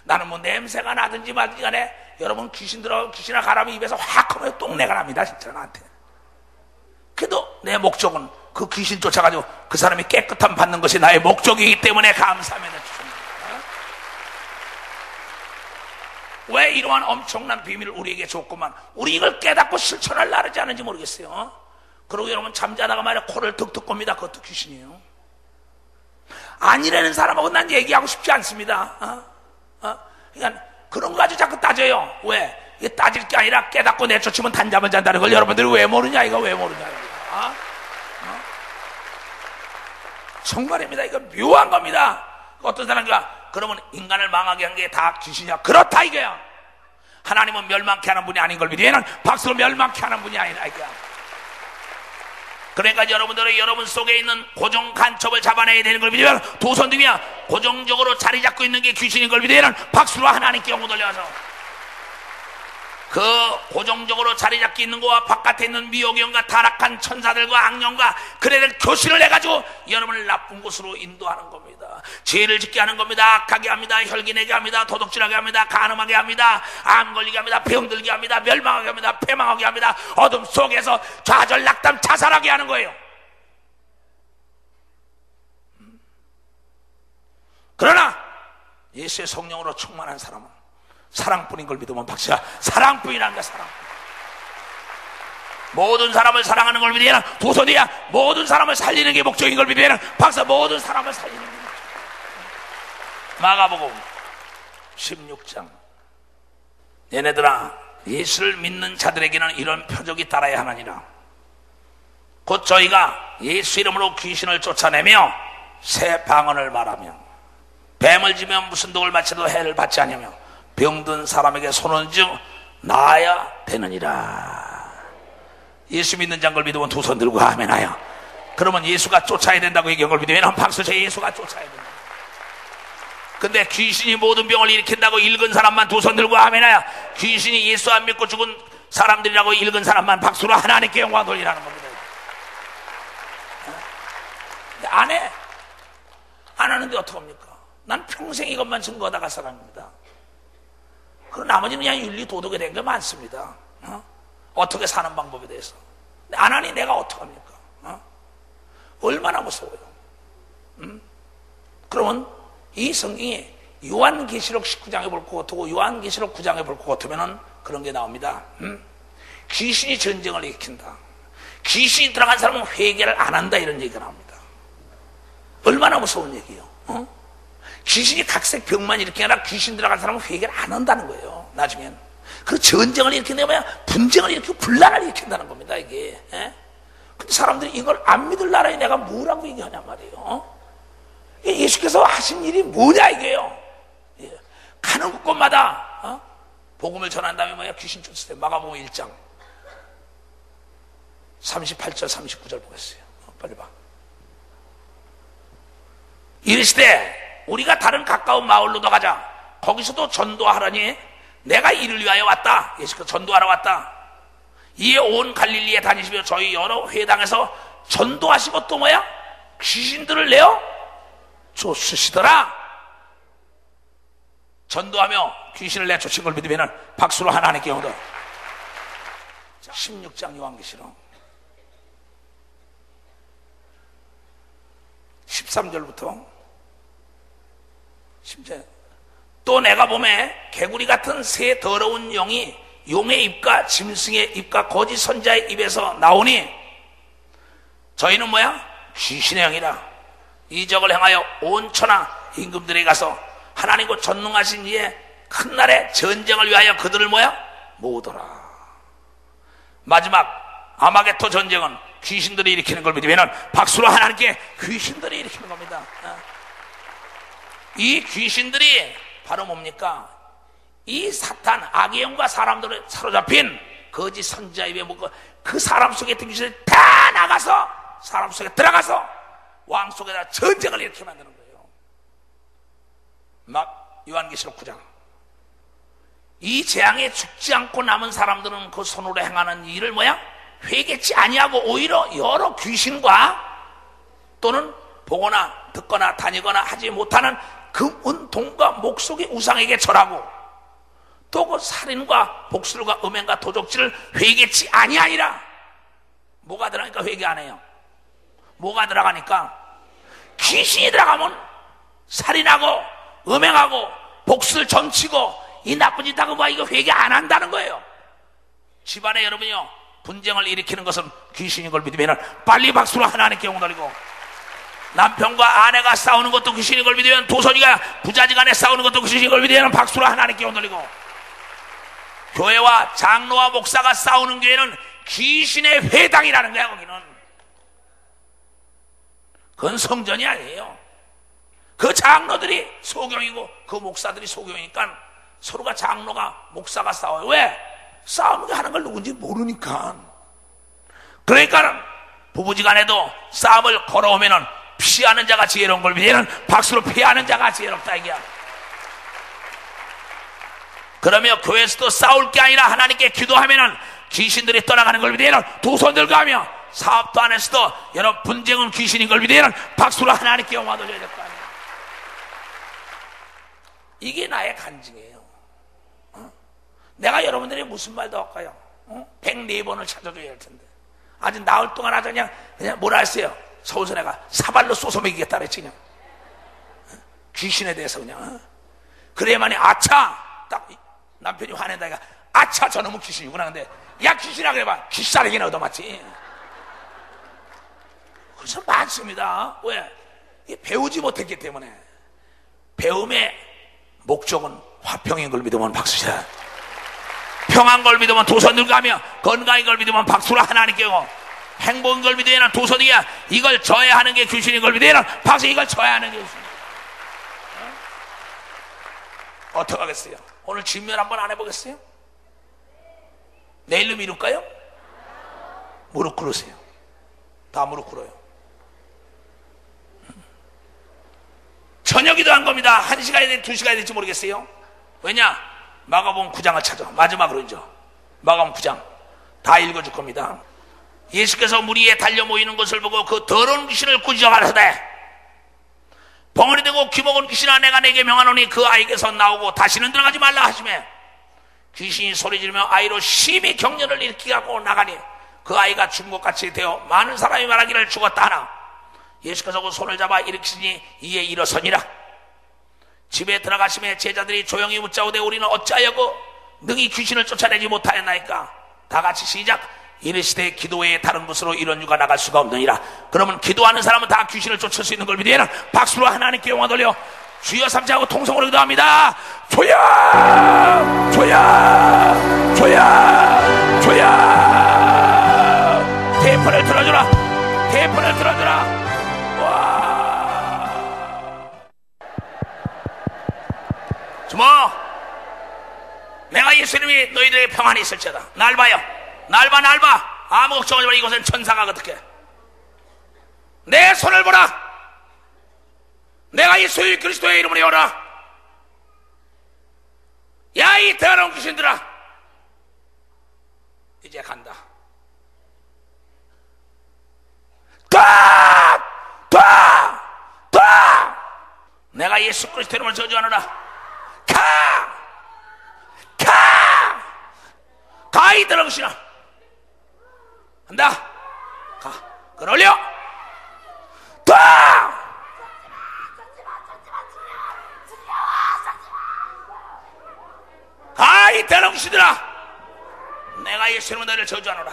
나는 뭐 냄새가 나든지 말든지 간에 여러분 귀신 들어가고 귀신이나 가라면 입에서 확 하면 똥내가 납니다. 진짜 나한테. 그래도 내 목적은 그 귀신 쫓아가지고 그 사람이 깨끗함 받는 것이 나의 목적이기 때문에 감사하며 주십니다. 왜 이러한 엄청난 비밀을 우리에게 줬구만. 우리 이걸 깨닫고 실천할 나르지 않은지 모르겠어요. 그리고 여러분 잠자다가 말이야 코를 득득 꼽니다. 그것도 귀신이에요. 아니라는 사람하고 난 얘기하고 싶지 않습니다. 그러니까 그런 거 가지고 자꾸 따져요. 왜? 이게 따질 게 아니라 깨닫고 내쫓으면 단잠을 잔다는 걸 여러분들이 왜 모르냐? 이거 왜 모르냐? 이거. 정말입니다. 이거 묘한 겁니다. 어떤 사람과 그러면 인간을 망하게 한 게 다 귀신이야. 그렇다 이거야. 하나님은 멸망케 하는 분이 아닌 걸 믿어. 얘는 박수로 멸망케 하는 분이 아니라 이거야. 그러니까 여러분들은 여러분 속에 있는 고정 간첩을 잡아내야 되는 걸 믿으면 두 손 들면 고정적으로 자리 잡고 있는 게 귀신인 걸 믿으면 박수로 하나님께 영광 돌려서 그 고정적으로 자리 잡고 있는 거와 바깥에 있는 미혹영과 타락한 천사들과 악령과 그네들 교신을 해가지고 여러분을 나쁜 곳으로 인도하는 겁니다. 죄를 짓게 하는 겁니다. 악하게 합니다. 혈기내게 합니다. 도둑질하게 합니다. 간음하게 합니다. 암 걸리게 합니다. 병들게 합니다. 멸망하게 합니다. 패망하게 합니다. 어둠 속에서 좌절 낙담 자살하게 하는 거예요. 그러나 예수의 성령으로 충만한 사람은 사랑뿐인 걸 믿으면 박수야. 사랑뿐이라는 거야. 사랑. 모든 사람을 사랑하는 걸 믿으면 두 손이야. 모든 사람을 살리는 게 목적인 걸 믿으면 박수. 모든 사람을 살리는 게 목적. 마가복음 16장. 얘네들아 예수를 믿는 자들에게는 이런 표적이 따라야 하느니라. 곧 저희가 예수 이름으로 귀신을 쫓아내며 새 방언을 말하며 뱀을 지며 무슨 독을 마쳐도 해를 받지 않으며 병든 사람에게 손은 즉 나아야 되느니라. 예수 믿는 자인 걸 믿으면 두 손 들고 아멘하여. 그러면 예수가 쫓아야 된다고 얘기한 걸 믿으면 한 박수 쳐. 예수가 쫓아야 된다. 근데 귀신이 모든 병을 일으킨다고 읽은 사람만 두 손 들고 아멘하여. 귀신이 예수 안 믿고 죽은 사람들이라고 읽은 사람만 박수로 하나님께 영광 돌리라는 겁니다. 안 해. 안 하는데 어떡합니까? 난 평생 이것만 증거하다가 사람입니다. 그리고 나머지는 그냥 윤리 도덕에 대한 게 많습니다. 어떻게 사는 방법에 대해서. 근데 안 하니 내가 어떡합니까? 얼마나 무서워요. 그러면 이 성경이 요한계시록 19장에 볼 것 같고 요한계시록 9장에 볼 것 같으면은 그런 게 나옵니다. 귀신이 전쟁을 일으킨다. 귀신이 들어간 사람은 회개를 안 한다, 이런 얘기가 나옵니다. 얼마나 무서운 얘기예요. 귀신이 각색 병만 일으키는 게 아니라 귀신 들어간 사람은 회개를 안 한다는 거예요. 나중엔 그 전쟁을 일으킨다는 게 뭐야? 분쟁을 일으키고 분란을 일으킨다는 겁니다, 이게. 근데 사람들이 이걸 안 믿을 나라에 내가 뭐라고 얘기하냔 말이에요. 예수께서 하신 일이 뭐냐, 이게요. 가는 곳마다 복음을 전한 다음에 뭐야? 귀신 쫓을 때 마가복음 1장 38절 39절 보겠어요. 빨리 봐. 이르시되 우리가 다른 가까운 마을로도 가자. 거기서도 전도하라니 내가 이를 위하여 왔다. 예수께서 전도하러 왔다. 이에 온 갈릴리에 다니시며 저희 여러 회당에서 전도하시고 또 뭐야? 귀신들을 내어 쫓으시더라. 전도하며 귀신을 내쫓은 걸 믿으면 박수로 하나님께 영광. 16장 요한계시록 13절부터 10절. 또 내가 보매 개구리 같은 새 더러운 영이 용의 입과 짐승의 입과 거짓 선자의 입에서 나오니 저희는 뭐야? 귀신의 영이라. 이적을 행하여 온 천하 임금들에게 가서 하나님과 전능하신 이의 큰 날의 전쟁을 위하여 그들을 뭐야? 모으더라. 마지막 아마겟도 전쟁은 귀신들이 일으키는 걸 믿으면 박수로 하나님께 귀신들이 일으키는 겁니다. 이 귀신들이 바로 뭡니까? 이 사탄, 악의 영과 사람들을 사로잡힌 거짓 선지자 입에 먹고 그 사람 속에 있던 귀신을 다 나가서 사람 속에 들어가서 왕 속에다 전쟁을 일으키게 만드는 거예요. 막 요한계시록 9장. 이 재앙에 죽지 않고 남은 사람들은 그 손으로 행하는 일을 뭐야? 회개치 아니하고 오히려 여러 귀신과 또는 보거나 듣거나 다니거나 하지 못하는 금은 돈과 목속의 우상에게 절하고 또 그 살인과 복술과 음행과 도적질을 회개치 아니하니라. 뭐가 들어가니까 회개 안 해요? 뭐가 들어가니까? 귀신이 들어가면 살인하고 음행하고 복술 점치고 이 나쁜 짓 하고 뭐 이거 회개 안 한다는 거예요. 집안에 여러분이요 분쟁을 일으키는 것은 귀신인 걸 믿으면 빨리 박수로 하나님께 영광 돌리고, 남편과 아내가 싸우는 것도 귀신인 걸 믿으면, 도선이가 부자지간에 싸우는 것도 귀신인 걸 믿으면 박수로 하나님께 영광 돌리고, 교회와 장로와 목사가 싸우는 교회는 귀신의 회당이라는 거야. 거기는 그건 성전이 아니에요. 그 장로들이 소경이고 그 목사들이 소경이니까 서로가 장로가 목사가 싸워요. 왜? 싸움을 하는 걸 누군지 모르니까. 그러니까 부부지간에도 싸움을 걸어오면은 피하는 자가 지혜로운 걸 믿으면 박수로 피하는 자가 지혜롭다 이게야. 그러면 교회에서도 싸울 게 아니라 하나님께 기도하면은 귀신들이 떠나가는 걸 믿으면 두 손 들고 하며, 사업도 안에서도 여러분 분쟁은 귀신인 걸 믿으면 박수로 하나님께 영광 돌려야 될 거 아니에요. 이게 나의 간증이에요. 내가 여러분들이 무슨 말도 할까요? 104번을 찾아줘야 할 텐데 아직 나흘 동안 아주 그냥 뭐라 했어요? 서울서 내가 사발로 쏘서 먹이겠다 그랬지. 그냥 귀신에 대해서 그냥 그래야만이 아차 딱 남편이 화낸다. 그러니까 아차 저놈은 귀신이구나. 근데 야 귀신아 그래봐 귀싸대기나 얻어맞지. 그래서 많습니다. 왜? 배우지 못했기 때문에. 배움의 목적은 화평인 걸 믿으면 박수자, 평안 걸 믿으면 두 손 들고 하며, 건강인 걸 믿으면 박수로 하나님께 고, 행복인 걸 믿으면 두 손이야. 이걸 져야 하는 게 귀신인 걸 믿으면 박수. 이걸 져야 하는 게 귀신. 어떻게 하겠어요? 오늘 진면 한번 안 해보겠어요? 내일로 미룰까요? 무릎 꿇으세요. 다 무릎 꿇어요. 저녁 기도한 겁니다. 1시간이 될지 2시간이 될지 모르겠어요. 왜냐? 마가복음 9장을 찾아. 마지막으로 이제 마가복음 9장 다 읽어줄 겁니다. 예수께서 무리에 달려 모이는 것을 보고 그 더러운 귀신을 꾸짖어 가라사대 벙어리 되고 귀먹은 귀신아 내가 내게 명하노니 그 아이에게서 나오고 다시는 들어가지 말라 하시매, 귀신이 소리 지르며 아이로 심히 격렬을 일으키게 하고 나가니 그 아이가 죽은 것 같이 되어 많은 사람이 말하기를 죽었다 하나 예수께서 그 손을 잡아 일으키시니 이에 일어서니라. 집에 들어가시매 제자들이 조용히 묻자오되 우리는 어찌하여고 능히 귀신을 쫓아내지 못하였나이까? 다 같이 시작. 이르시되 기도 외에 다른 곳으로 이런 유가 나갈 수가 없느니라. 그러면 기도하는 사람은 다 귀신을 쫓을 수 있는 걸 믿으면 박수로 하나님께 영광 돌려 주여 삼자하고 통성으로 기도합니다. 주여 주여 주여 주여. 테이프를 들어주라. 테이프를 들어주라. 와. 주모, 내가 예수님이 너희들의 평안이 있을지어다. 날 봐요. 날 봐, 날 봐. 아무 걱정하지 마. 이곳은 천사가 어떻게. 내 손을 보라. 내가 예수 그리스도의 이름으로 오라. 야, 이 더러운 귀신들아, 이제 간다. 내가 예수 그리스도의 이름으로 저주하노라. 가, 이 더러운 귀신아. 간다. 가. 끌어올려. 가, 이 더러운 귀신들아. 내가 예수님은 너를 저주하노라.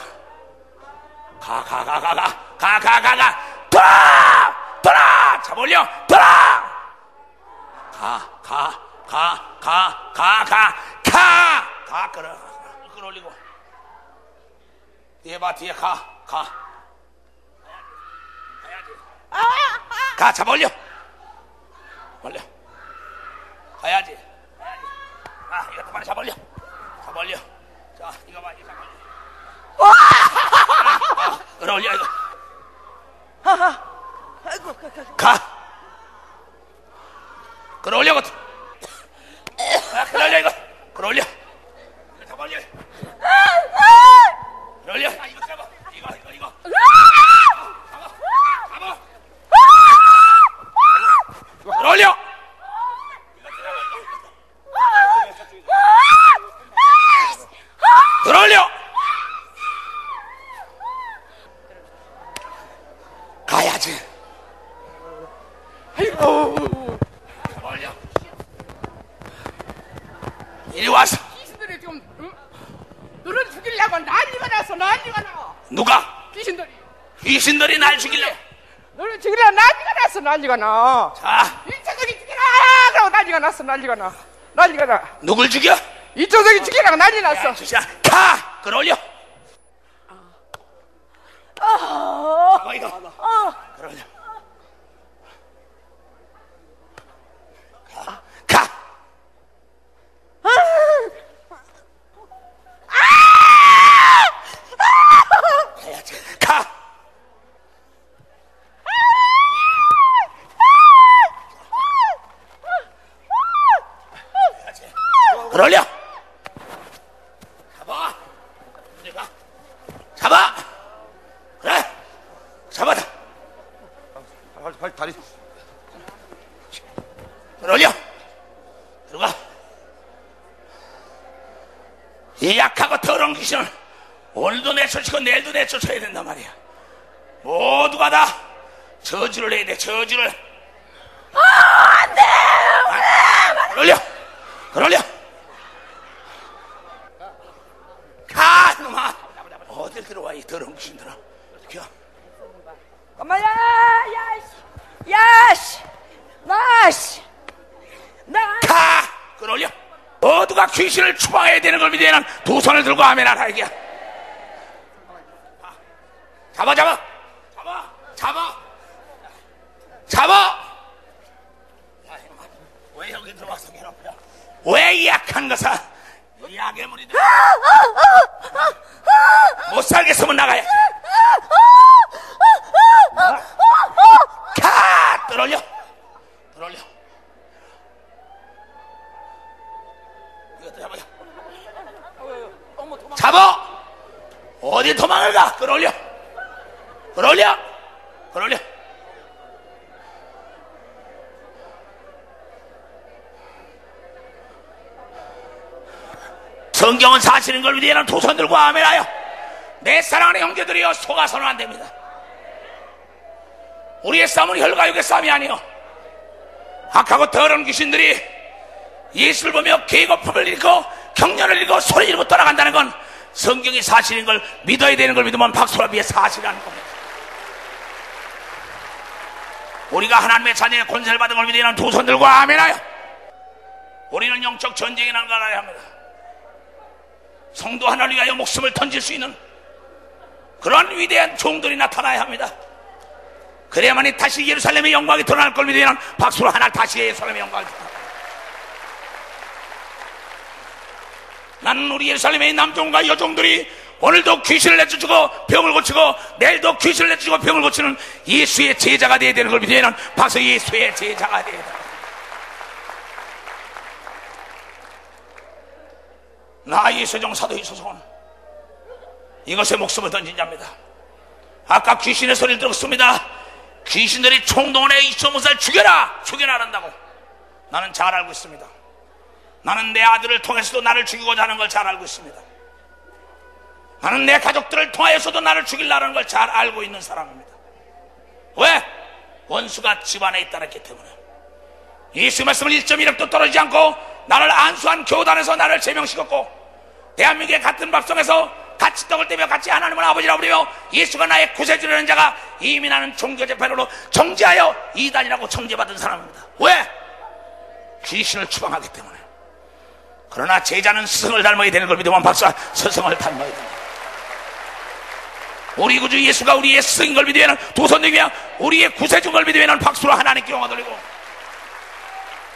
가. 돌아. 잡아올려. 돌아. 가. 끌어올리고. 뒤에 봐, 뒤에 가. 가, 잡아올려. 가야지. 아, 이것도 빨리 잡아올려. 자, 이거 봐, 이거 잡아올려. 끌어올려, 이거. 가. 끌어올려, 이거. 끌어올려, 이거. 끌어올려. 잡아올려. 끌어올려. 이거 잡아. 이거. 잡아. 끌어올려. 끌어올려. 가야지. 끌어올려. 이리 와서. 귀신들이 지금 너를 죽이려고 난리가 났어. 누가? 귀신들이 날 죽이려고. 너를 죽이려고 난리가 나. 자, 이쪽이 죽이라 그러고 난리가 나. 누굴 죽여? 이쪽이 죽이라고 난리 났어. 주시야. 가. 끌어올려. 잡아, 이거. 끌어올려. 가. 가야지. 가. 끌어올려. 잡아. 내가 잡아. 그래. 잡아다. 빨리 다리. 끌어올려. 들어가. 이 약하고 더러운 귀신을 오늘도 내쫓고 내일도 내쫓아야 된단 말이야. 모두가 다 저주를 해야 돼. 저주를. 안 돼. 끌어올려. 가, 놈아. 어딜 들어와, 이 더러운 귀신들아. 겨. 엄마야, 야씨, 가. 끌어올려. 모두가 귀신을 추방해야 되는 걸 믿으면 두 손을 들고 하면 알아, 이게. 잡아. 왜 여기 들어와서 괴롭혀? 왜 이 약한 것아? 이 약의 무리들 못 살겠으면 나가야. 가. 끌어올려. 이것도 잡아. 어디 도망을 가. 끌어올려. 성경은 사실인 걸 믿으면 두 손 들고 아멘하여. 내 사랑하는 형제들이여, 속아서는 안 됩니다. 우리의 싸움은 혈과 육의 싸움이 아니요, 악하고 더러운 귀신들이 예수를 보며 계급품을 잃고 경련을 잃고 소리 지르고 떠나간다는 건 성경이 사실인 걸 믿어야 되는 걸 믿으면 박수를 위해 사실이라는 겁니다. 우리가 하나님의 자녀의 권세를 받은 걸 믿으면 두 손 들고 아멘하여. 우리는 영적 전쟁에 나가야 합니다. 성도 하나를 위하여 목숨을 던질 수 있는 그런 위대한 종들이 나타나야 합니다. 그래야만이 다시 예루살렘의 영광이 드러날 걸 믿으면 박수로 하나 다시 예루살렘의 영광을 드러납니다. 나는 우리 예루살렘의 남종과 여종들이 오늘도 귀신을 내쫓고 병을 고치고 내일도 귀신을 내쫓고 병을 고치는 예수의 제자가 되어야 되는 걸 믿으면 박수 예수의 제자가 되어야 된다. 나 예수의 종 사도 이소son 이것에 목숨을 던진 자입니다. 아까 귀신의 소리를 들었습니다. 귀신들이 총동원해 이소못을 죽여라 한다고. 나는 잘 알고 있습니다. 나는 내 아들을 통해서도 나를 죽이고자 하는 걸 잘 알고 있습니다. 나는 내 가족들을 통하여서도 나를 죽이려는 걸 잘 알고 있는 사람입니다. 왜? 원수가 집안에 있다랬기 때문에. 예수 말씀을 1.1획도 떨어지지 않고 나를 안수한 교단에서 나를 제명시켰고 대한민국의 같은 밥성에서 같이 떡을 떼며 같이 하나님을 아버지라 부르며 예수가 나의 구세주라는 자가 이미 나는 종교재판으로 정죄하여 이단이라고 정죄받은 사람입니다. 왜? 귀신을 추방하기 때문에. 그러나 제자는 스승을 닮아야 되는 걸 믿으면 박사 스승을 닮아야 됩니다. 우리 구주 예수가 우리의 스승인 걸 믿으면 두 손 들며 우리의 구세주인 걸 믿으면 박수로 하나님께 영광 돌리고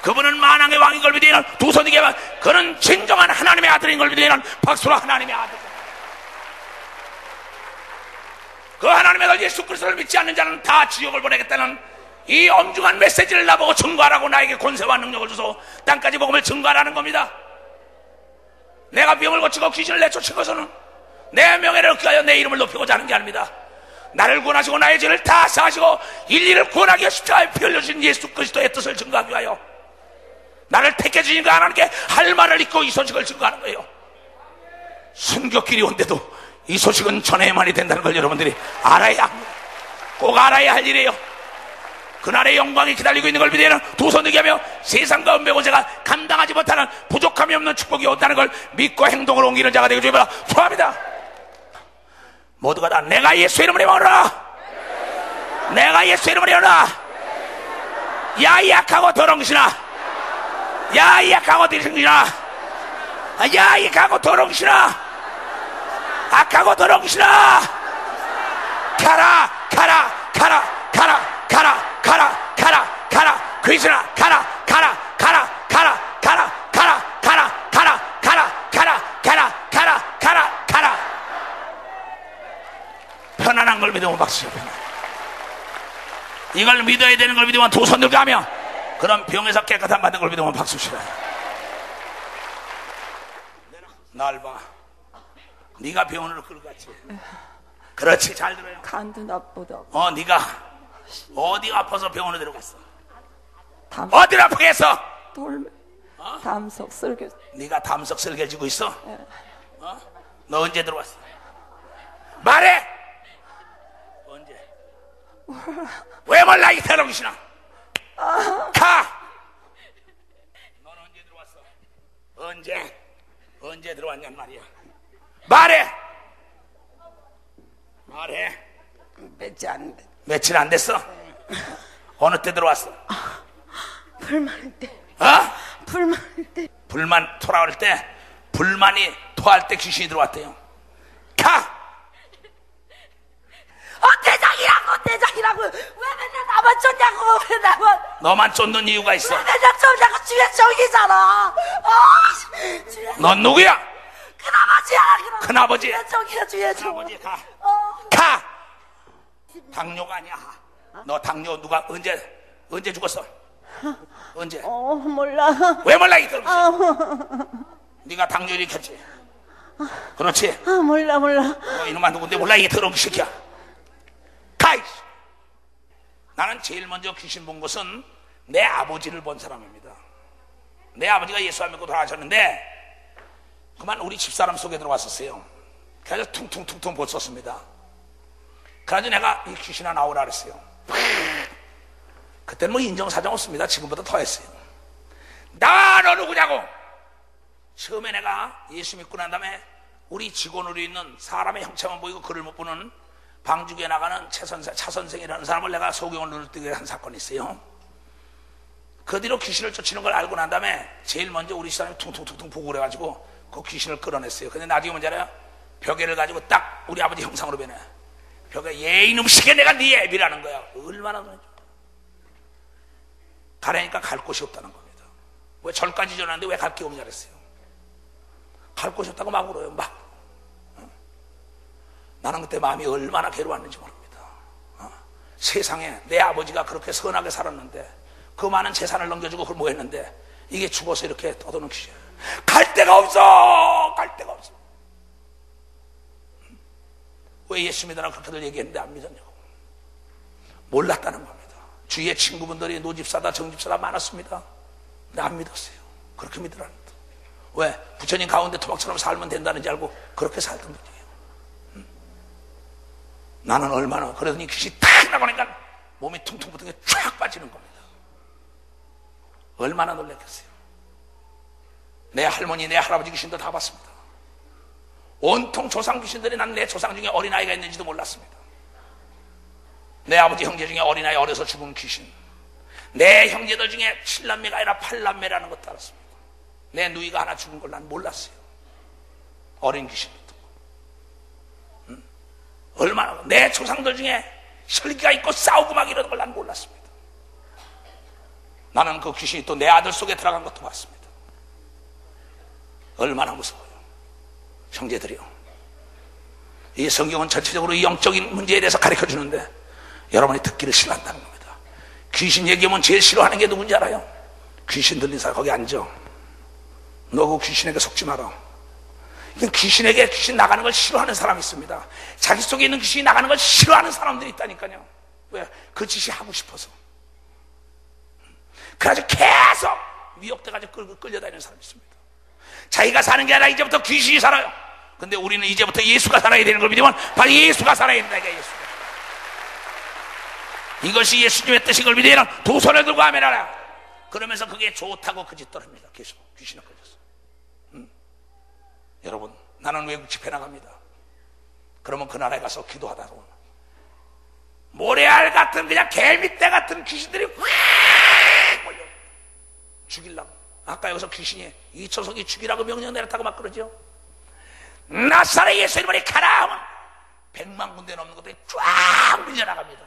그분은 만왕의 왕인 걸 믿으면 두 손 들며 그는 진정한 하나님의 아들인 걸 믿으면 박수로 하나님의 아들. 그 하나님의 아들 예수 그리스도를 믿지 않는 자는 다 지옥을 보내겠다는 이 엄중한 메시지를 나보고 증거하라고 나에게 권세와 능력을 줘서 땅까지 복음을 증거하라는 겁니다. 내가 병을 고치고 귀신을 내쫓은 것은 내 명예를 얻기 위하여 내 이름을 높이고자 하는 게 아닙니다. 나를 구원하시고 나의 죄를 다 사하시고 인류를 구원하기 위해 십자가에 피 흘려주신 예수 그리스도의 뜻을 증거하기 위하여 나를 택해 주신 그 하나님께 할 말을 잊고 이 소식을 증거하는 거예요. 순교길이 온데도 이 소식은 전해야만이 된다는 걸 여러분들이 알아야 합니다. 꼭 알아야 할 일이에요. 그날의 영광이 기다리고 있는 걸 믿으면 두 손 들게 하며 세상과 은배고 제가 감당하지 못하는 부족함이 없는 축복이 온다는 걸 믿고 행동을 옮기는 자가 되고 주님을 소합니다. 모두가 다 내가 예수 이름으로 일어나, 내가 예수 이름으로 일어나. 야 약하고 더러운 것이나, 야 약하고 더러운 것이나, 야 약하고 더러운 것이나, 악하고 더러운 것이나 가라 가라 가라 가라 가라 가라 가라 가라 귀신아 가라 가라 가라 가라 가라 가라 가라 가라 가라 가라 가라 가라 가라 가라. 편안한 걸 믿으면 박수. 이걸 믿어야 되는 걸 믿으면 두 손 들고 하며 그런 병에서 깨끗한 받는 걸 믿으면 박수 치라. 날 봐. 네가 병원으로 끌고 갔지. 그렇지, 잘 들어요. 간도 나쁘다. 네가 어디가 아파서 병원에 들어갔어? 어디를 아프게 했어? 담석 설교. 네가 담석 설교를 지고 있어? 네. 너 언제 들어왔어? 말해. 언제? 왜 몰라 이 대롱신아? 가. 넌 언제 들어왔어? 언제 들어왔냔 말이야. 말해. 며칠 안 됐어? 어느 때 들어왔어? 불만일 때. 불만일 때. 불만 토라올 때, 불만이 토할 때 귀신이 들어왔대요. 가. 대장이라고 왜 맨날 나만 쫓냐고. 왜 나만. 너만 쫓는 이유가 있어. 왜 맨날 쫓냐고. 주의 종이잖아. 넌 누구야? 큰아버지야. 큰아버지. 주의 종. 큰아버지 가. 가. 당뇨가 아니야. 너 당뇨 누가 언제 죽었어? 언제? 몰라. 왜 몰라 이 들었어? 네가 당뇨 일으켰지. 그렇지. 몰라. 너 이놈아 누군데 몰라 이 더러운 새끼야. 가. 나는 제일 먼저 귀신 본 것은 내 아버지를 본 사람입니다. 내 아버지가 예수 안 믿고 돌아가셨는데 그만 우리 집사람 속에 들어왔었어요. 그래서 퉁퉁퉁퉁 벗었습니다. 그래서 내가 이 귀신아 나오라 그랬어요. 그때는 뭐 인정사정 없습니다. 지금보다 더 했어요. 나와, 너 누구냐고. 처음에 내가 예수 믿고 난 다음에 우리 직원으로 있는 사람의 형체만 보이고 글을 못 보는 방주교에 나가는 차선생이라는 사람을 내가 소경을 눈을 뜨게 한 사건이 있어요. 그 뒤로 귀신을 쫓는 걸 알고 난 다음에 제일 먼저 우리 사람이 퉁퉁퉁퉁 보고 그래가지고 그 귀신을 끌어냈어요. 근데 나중에 뭔지 알아요? 벽에를 가지고 딱 우리 아버지 형상으로 변해. 벽에 얘 이놈 시계 내가 네 애비라는 거야. 얼마나 그러죠. 가라니까 갈 곳이 없다는 겁니다. 왜 절까지 전화하는데 왜 갈 게 없냐 그랬어요. 갈 곳이 없다고 막 울어요. 막. 나는 그때 마음이 얼마나 괴로웠는지 모릅니다. 세상에 내 아버지가 그렇게 선하게 살았는데 그 많은 재산을 넘겨주고 그걸 뭐 했는데 이게 죽어서 이렇게 떠도는 귀신. 갈 데가 없어. 갈 데가 없어. 왜 예수 믿으라고 그렇게들 얘기했는데 안 믿었냐고. 몰랐다는 겁니다. 주위에 친구분들이 노집사다 정집사다 많았습니다. 근데 안 믿었어요. 그렇게 믿으라는 거. 왜? 부처님 가운데 토막처럼 살면 된다는 줄 알고 그렇게 살던 분이에요. 나는 얼마나 그러더니 귀신이 탁 나가니까 몸이 퉁퉁 붙은 게 쫙 빠지는 겁니다. 얼마나 놀랐겠어요. 내 할머니 내 할아버지 귀신도 다 봤습니다. 온통 조상 귀신들이 난 내 조상 중에 어린아이가 있는지도 몰랐습니다. 내 아버지 형제 중에 어린아이 어려서 죽은 귀신, 내 형제들 중에 7남매가 아니라 8남매라는 것도 알았습니다. 내 누이가 하나 죽은 걸 난 몰랐어요. 어린 귀신부터. 얼마나 내 조상들 중에 혈기가 있고 싸우고 막 이러는 걸 난 몰랐습니다. 나는 그 귀신이 또 내 아들 속에 들어간 것도 봤습니다. 얼마나 무서워요. 형제들이요, 이 성경은 전체적으로 이 영적인 문제에 대해서 가르쳐 주는데 여러분이 듣기를 싫어한다는 겁니다. 귀신 얘기하면 제일 싫어하는 게 누군지 알아요? 귀신 들린 사람 거기 앉아. 너 그 귀신에게 속지 마라. 귀신에게 귀신 나가는 걸 싫어하는 사람이 있습니다. 자기 속에 있는 귀신이 나가는 걸 싫어하는 사람들이 있다니까요. 왜? 그 짓이 하고 싶어서. 그래가지고 계속 미혹돼가지고 끌려다니는 사람이 있습니다. 자기가 사는 게 아니라 이제부터 귀신이 살아요. 근데 우리는 이제부터 예수가 살아야 되는 걸 믿으면 바로 예수가 살아야 된다. 이게 예수가. 이것이 예수님의 뜻인 걸 믿으면 두 손을 들고 아멘하라. 그러면서 그게 좋다고 그 짓 떨어집니다. 계속 귀신에 걸려서. 여러분, 나는 외국 집회 나갑니다. 그러면 그 나라에 가서 기도하다 보면 모래알 같은 그냥 개미떼 같은 귀신들이 확 몰려 죽이려고. 아까 여기서 귀신이 이초석이 죽이라고 명령 내렸다고 막 그러죠. 나사렛 예수 이름으로 가라 하면 100만 군대 넘는 것들이 쫙 밀려나갑니다.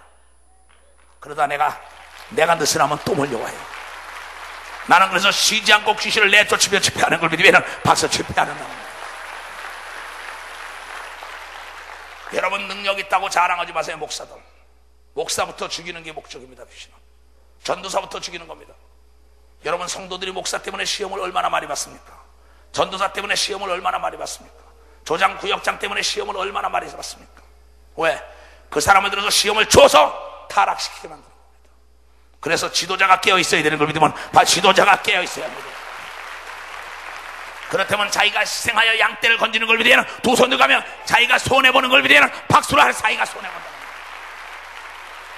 그러다 내가 느슨하면 또 몰려와요. 나는 그래서 쉬지 않고 귀신을 내쫓으며 집회하는 걸 믿으면 박수 집회하는 겁니다. 여러분, 능력 있다고 자랑하지 마세요. 목사들, 목사부터 죽이는 게 목적입니다. 귀신은 전도사부터 죽이는 겁니다. 여러분, 성도들이 목사 때문에 시험을 얼마나 많이 받습니까? 전도사 때문에 시험을 얼마나 많이 받습니까? 조장 구역장 때문에 시험을 얼마나 많이 받습니까? 왜? 그 사람을 들어서 시험을 줘서 타락시키게 만드는 겁니다. 그래서 지도자가 깨어 있어야 되는 걸 믿으면 지도자가 깨어 있어야 합니다. 그렇다면 자기가 희생하여 양떼를 건지는 걸 믿으면 두 손을 가며 자기가 손해보는 걸 믿으면 박수를 할 자기가 손해본다.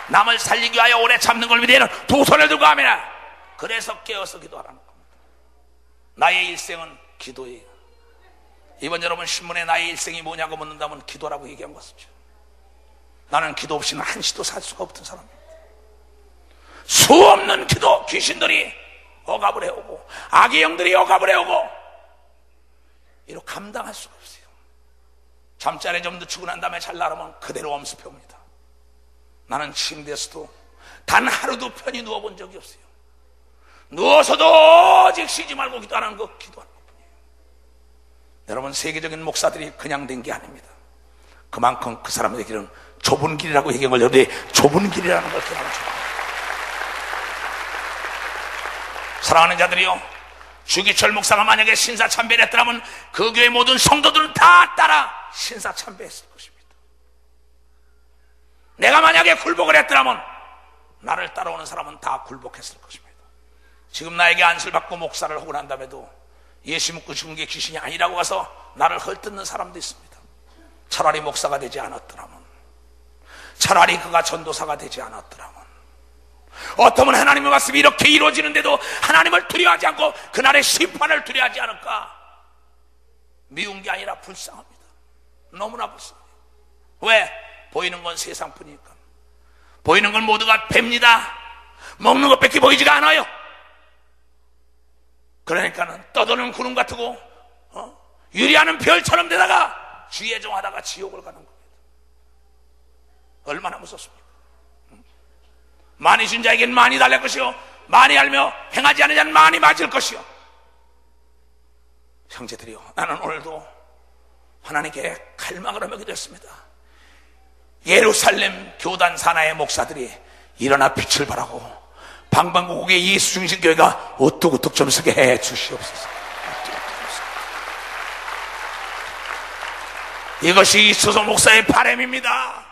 남을 살리기 위하여 오래 참는 걸 믿으면 두 손을 들고 하면 그래서 깨어서 기도하라는 겁니다. 나의 일생은 기도예요. 이번 여러분 신문에 나의 일생이 뭐냐고 묻는다면 기도라고 얘기한 것이죠. 나는 기도 없이는 한시도 살 수가 없던 사람입니다. 수없는 기도, 귀신들이 억압을 해오고 악의 영들이 억압을 해오고 이로 감당할 수가 없어요. 잠자리에 좀 늦추고 난 다음에 잘 나르면 그대로 엄습해 옵니다. 나는 침대에서도 단 하루도 편히 누워본 적이 없어요. 누워서도 오직 쉬지 말고 기도하는 거, 기도하는 것뿐이에요. 여러분, 세계적인 목사들이 그냥 된 게 아닙니다. 그만큼 그 사람들에게는 좁은 길이라고 얘기한 걸 여러분이 좁은 길이라는 걸 그냥 좁은. 사랑하는 자들이요, 주기철 목사가 만약에 신사참배를 했더라면 그 교회 모든 성도들은 다 따라 신사참배했을 것입니다. 내가 만약에 굴복을 했더라면 나를 따라오는 사람은 다 굴복했을 것입니다. 지금 나에게 안수를 받고 목사를 하고 난 다음에도 예수 믿고 죽은 게 귀신이 아니라고 가서 나를 헐뜯는 사람도 있습니다. 차라리 목사가 되지 않았더라면, 차라리 그가 전도사가 되지 않았더라면, 어쩌면 하나님의 말씀이 이렇게 이루어지는데도 하나님을 두려워하지 않고 그날의 심판을 두려워하지 않을까? 미운 게 아니라 불쌍합니다. 너무나 불쌍해요. 왜? 보이는 건 세상뿐이니까. 보이는 건 모두가 뱀니다. 먹는 것밖에 보이지가 않아요. 그러니까는 떠도는 구름 같고 유리하는 별처럼 되다가 주의 종하다가 지옥을 가는 겁니다. 얼마나 무섭습니까? 많이 준 자에겐 많이 달랠 것이요 많이 알며 행하지 않는 자는 많이 맞을 것이요. 형제들이요, 나는 오늘도 하나님께 갈망을 하며 기도했습니다. 예루살렘 교단 산하의 목사들이 일어나 빛을 발하고 방방곡곡의 예수 중심 교회가 우뚝우뚝 좀 서게 해 주시옵소서. 이것이 이수소 목사의 바람입니다.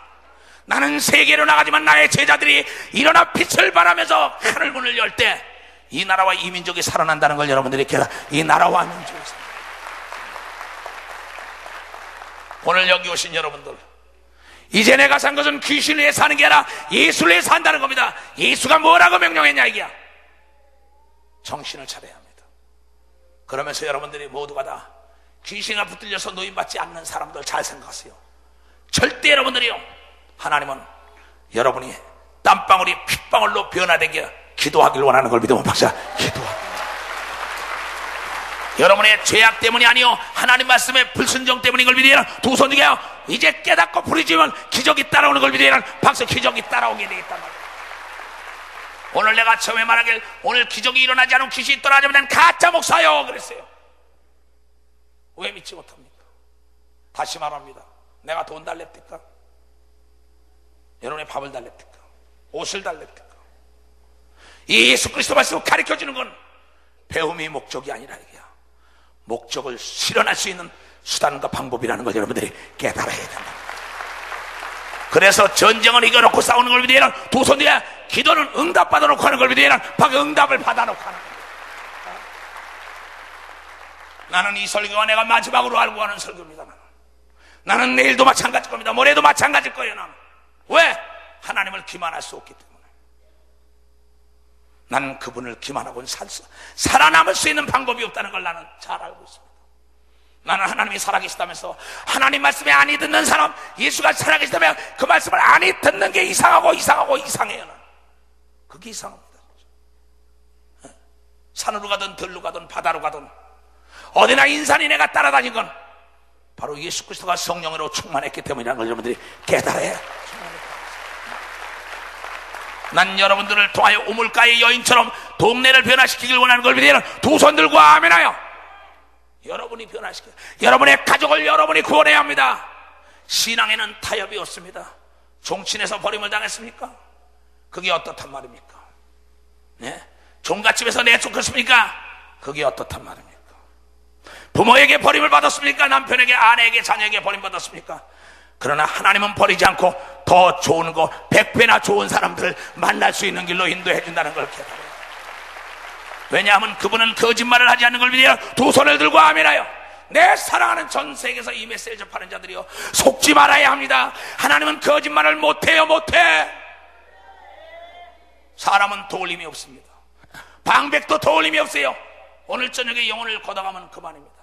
나는 세계로 나가지만 나의 제자들이 일어나 빛을 발하면서 하늘 문을 열 때 이 나라와 이 민족이 살아난다는 걸 여러분들이 이 나라와 민족이 살아난다. 오늘 여기 오신 여러분들, 이제 내가 산 것은 귀신을 위해 사는 게 아니라 예수를 위해 산다는 겁니다. 예수가 뭐라고 명령했냐 이게야. 정신을 차려야 합니다. 그러면서 여러분들이 모두가 다 귀신에 붙들려서 노임받지 않는 사람들 잘 생각하세요. 절대 여러분들이요, 하나님은 여러분이 땀방울이 핏방울로 변화되게 기도하길 원하는 걸 믿으면 박사 기도하길. 여러분의 죄악 때문이 아니요 하나님 말씀의 불순종 때문인 걸 믿으면 두 손 중에 이제 깨닫고 부르짖으면 기적이 따라오는 걸 믿으면 박수 기적이 따라오게 되겠단 말이에요. 오늘 내가 처음에 말하길 오늘 기적이 일어나지 않으면 귀신이 떠나자면 난 가짜 목사요 그랬어요. 왜 믿지 못합니까? 다시 말합니다. 내가 돈 달랬을까? 여러분의 밥을 달랬을까? 옷을 달랬을까? 이 예수 그리스도 말씀을 가르쳐주는 건 배움이 목적이 아니라 이게야. 목적을 실현할 수 있는 수단과 방법이라는 걸 여러분들이 깨달아야 된다. 그래서 전쟁을 이겨놓고 싸우는 걸 믿으면 두 손 뒤에 기도는 응답 받아놓고 하는 걸 믿으면 박 응답을 받아놓고 하는 거예요. 나는 이 설교가 내가 마지막으로 알고 가는 설교입니다. 나는 내일도 마찬가지일 겁니다. 모레도 마찬가지일 거예요. 나는 왜? 하나님을 기만할 수 없기 때문에. 나는 그분을 기만하고는 살아남을 수 있는 방법이 없다는 걸 나는 잘 알고 있습니다. 나는 하나님이 살아계시다면서 하나님 말씀에 안이 듣는 사람, 예수가 살아계시다면 그 말씀을 안이 듣는 게 이상해요. 나는. 그게 이상합니다. 산으로 가든 들로 가든 바다로 가든 어디나 인산이 내가 따라다닌 건 바로 예수 그리스도가 성령으로 충만했기 때문이라는 걸 여러분들이 깨달아야 해요. 난 여러분들을 통하여 우물가의 여인처럼 동네를 변화시키길 원하는 걸 믿으면 두 손 들고 아멘하여 여러분이 변화시켜요. 여러분의 가족을 여러분이 구원해야 합니다. 신앙에는 타협이 없습니다. 종친에서 버림을 당했습니까? 그게 어떻단 말입니까? 네? 종갓집에서 내쫓겼습니까? 그게 어떻단 말입니까? 부모에게 버림을 받았습니까? 남편에게, 아내에게, 자녀에게 버림받았습니까? 그러나 하나님은 버리지 않고 더 좋은 거 100배나 좋은 사람들을 만날 수 있는 길로 인도해 준다는 걸 깨달아요. 왜냐하면 그분은 거짓말을 하지 않는 걸 믿어요. 두 손을 들고 아멘하여 내 사랑하는 전 세계에서 이 메시지를 접하는 자들이요, 속지 말아야 합니다. 하나님은 거짓말을 못해요. 못해. 사람은 도울 힘이 없습니다. 방백도 도울 힘이 없어요. 오늘 저녁에 영혼을 걷어가면 그만입니다.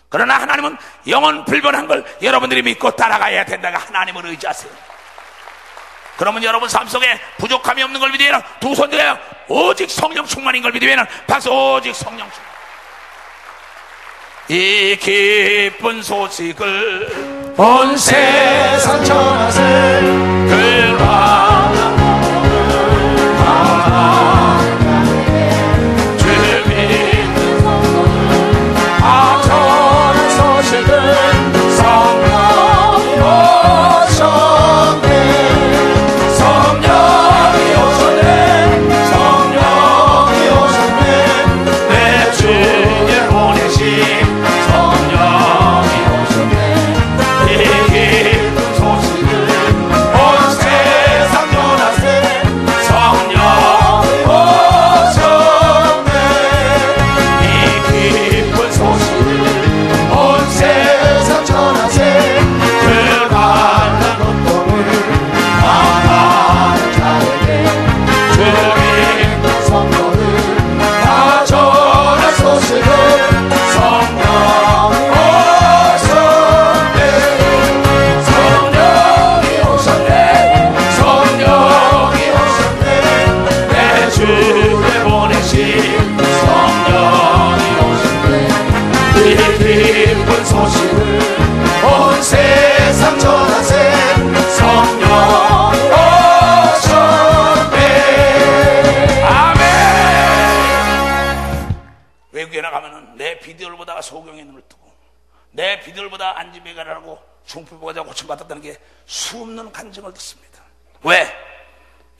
그러나 하나님은 영혼 불변한 걸 여러분들이 믿고 따라가야 된다가 하나님을 의지하세요. 그러면 여러분 삶 속에 부족함이 없는 걸 믿으면 두 손 들어요. 오직 성령 충만인 걸 믿으면 박수. 오직 성령 충만. 이 기쁜 소식을 온 세상 전하세. 그 세상 기쁜 소식을 온 세상 전하세 성령 오셨네. 아멘. 외국에 나가면은 내 비디오를 보다가 소경에 눈을 뜨고 내 비디오를 보다 안지배가라고 중풍보가 고침받았다는 게 수없는 간증을 듣습니다. 왜?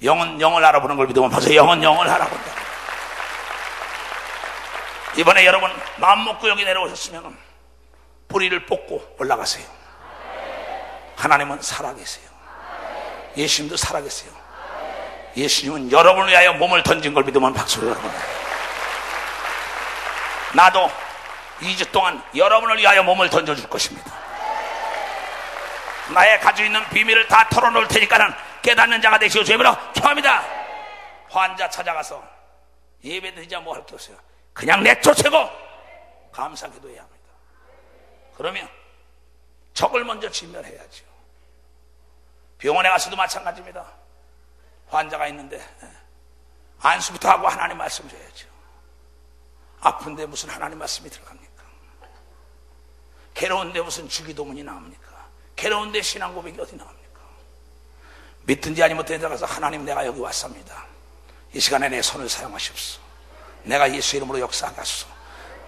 영은 영을 알아보는 걸 믿으면 벌써 영은 영을 알아본다. 이번에 여러분 마음 먹고 여기 내려오셨으면 뿌리를 뽑고 올라가세요. 하나님은 살아계세요. 예수님도 살아계세요. 예수님은 여러분을 위하여 몸을 던진 걸 믿으면 박수를 여러분. 나도 2주 동안 여러분을 위하여 몸을 던져줄 것입니다. 나의 가지고 있는 비밀을 다 털어놓을 테니까는 깨닫는 자가 되시오 주님으로 축원합니다. 환자 찾아가서 예배 드리자 뭐 할 게 없어요. 그냥 내쫓고 감사 기도해야 합니다. 그러면 적을 먼저 진멸해야죠. 병원에 가서도 마찬가지입니다. 환자가 있는데 안수부터 하고 하나님 말씀 줘야죠. 아픈데 무슨 하나님 말씀이 들어갑니까? 괴로운데 무슨 주기도문이 나옵니까? 괴로운데 신앙 고백이 어디 나옵니까? 믿든지 아니면 들어가서 하나님 내가 여기 왔습니다. 이 시간에 내 손을 사용하시옵소서. 내가 예수 이름으로 역사하게 하소서.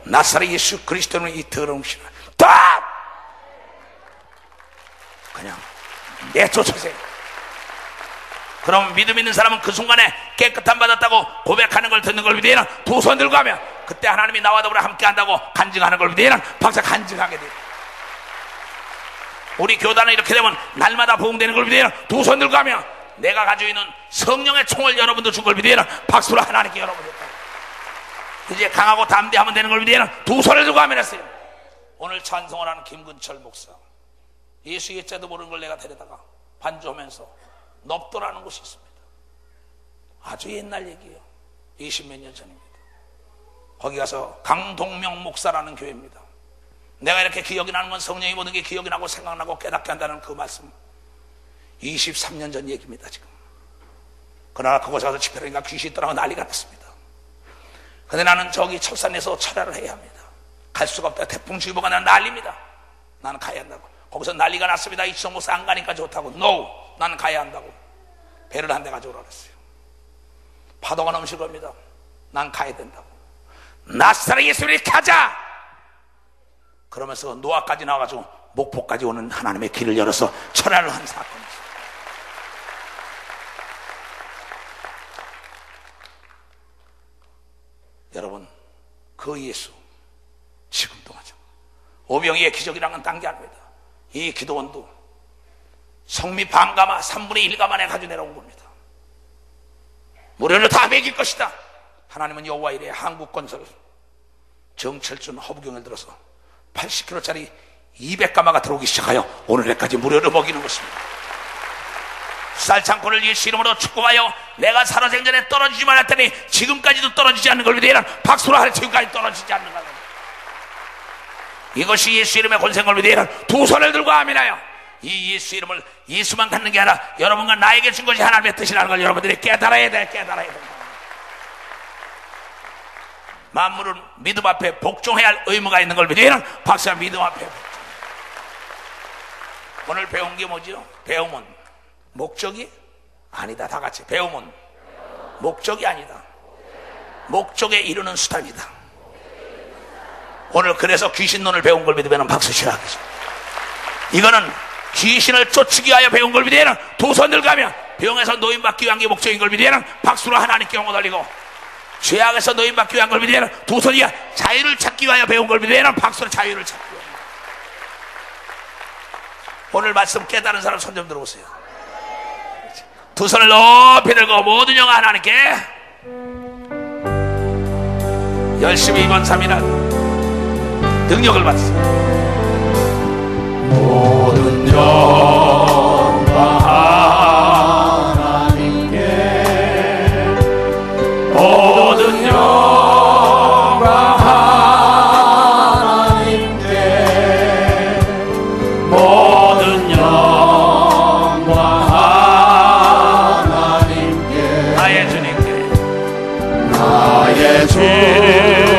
나사렛 예수 그리스도는 이 더러운 신을 다 그냥 내쫓으세요. 그럼 믿음 있는 사람은 그 순간에 깨끗함 받았다고 고백하는 걸 듣는 걸 믿으면 두 손 들고 하면 그때 하나님이 나와 더불어 함께 한다고 간증하는 걸 믿으면 박사 간증하게 돼요. 우리 교단은 이렇게 되면 날마다 부흥되는 걸 믿으면 두 손 들고 하면 내가 가지고 있는 성령의 총을 여러분도 준 걸 믿으면 박수로 하나님께 여러분들 이제 강하고 담대하면 되는 걸 믿으면 두 손을 들고 하면 했어요. 오늘 찬송을 하는 김근철 목사 예수 예자도 모르는 걸 내가 데려다가 반주하면서 높도라는 곳이 있습니다. 아주 옛날 얘기예요. 20몇 년 전입니다. 거기 가서 강동명 목사라는 교회입니다. 내가 이렇게 기억이 나는 건 성령이 모든 게 기억이 나고 생각나고 깨닫게 한다는 그 말씀 23년 전 얘기입니다. 지금 그러나 그곳에 가서 집회를 하니까 귀신이 떠나고 난리가 났습니다. 근데 나는 저기 철산에서 철야를 해야 합니다. 갈 수가 없다. 태풍주의보가 나는 난리입니다. 나는 가야 한다고. 거기서 난리가 났습니다. 이치성 목사 안 가니까 좋다고. No! 나는 가야 한다고. 배를 한 대 가져오라 그랬어요. 파도가 넘칠 겁니다. 난 가야 된다고. 나사렛 예수를 이렇게 하자! 그러면서 노아까지 나와가지고 목포까지 오는 하나님의 길을 열어서 철야를 한 사건이었어요. 여러분, 그 예수 지금도 하죠. 오병이의 기적이라는 건 딴 게 아닙니다. 이 기도원도 성미 반가마 3분의 1가 만에 가지고 내려온 겁니다. 무료로 다 먹일 것이다. 하나님은 여호와 이래 한국건설 정철준 허부경을 들어서 80kg짜리 200가마가 들어오기 시작하여 오늘까지 무료로 먹이는 것입니다. 쌀창고를 예수 이름으로 축복하여 내가 살아생전에 떨어지지만 했더니 지금까지도 떨어지지 않는 걸 믿으면 박수로 하여 지금까지 떨어지지 않는 걸. 이것이 예수 이름의 권세를 믿으면 두 손을 들고 아멘하여 이 예수 이름을 예수만 갖는 게 아니라 여러분과 나에게 준 것이 하나님의 뜻이라는 걸 여러분들이 깨달아야 돼. 깨달아야 돼. 만물은 믿음 앞에 복종해야 할 의무가 있는 걸 믿으면 박수와 믿음 앞에 복종. 오늘 배운 게 뭐죠? 배움은 목적이 아니다. 다 같이 배움은 목적이 아니다. 목적에 이르는 수단이다. 오늘 그래서 귀신론을 배운 걸 믿으면 박수 치라 하겠습니다. 이거는 귀신을 쫓기 위하여 배운 걸 믿으면 두 손 들고 가면 병에서 노인받기 위한 게 목적인 걸 믿으면 박수로 하나님께 영혼 돌리고 죄악에서 노인받기 위한 걸 믿으면 두 손이야 자유를 찾기 위하여 배운 걸 믿으면 박수로 자유를 찾기 위하여. 오늘 말씀 깨달은 사람 손 좀 들어보세요. 두 손을 높이 들고 모든 영혼 하나님께 열심히 이번 3일은 능력을 받으세요. 모든 영광 하나님께 모든 영광 하나님께 모든 영광 하나님께 나의 주님께 나의 주님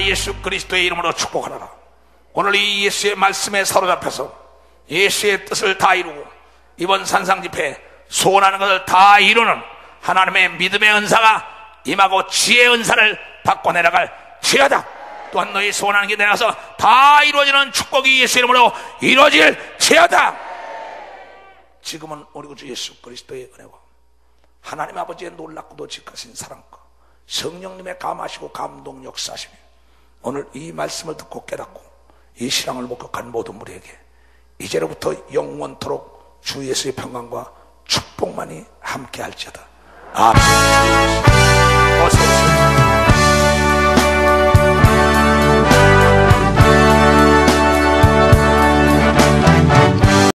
나 예수 그리스도의 이름으로 축복하노라. 오늘 이 예수의 말씀에 사로잡혀서 예수의 뜻을 다 이루고 이번 산상집회에 소원하는 것을 다 이루는 하나님의 믿음의 은사가 임하고 지혜의 은사를 받고 내려갈 지어다. 또한 너희 소원하는 게 내려가서 다 이루어지는 축복이 예수 이름으로 이루어질 지어다. 지금은 우리 구주 예수 그리스도의 은혜와 하나님 아버지의 놀랍고도 직하신 사랑과 성령님의 감하시고 감동 역사하시며 오늘 이 말씀을 듣고 깨닫고 이 신앙을 목격한 모든 우리에게 이제로부터 영원토록 주 예수의 평강과 축복만이 함께할지어다. 아멘. 어서 오세요.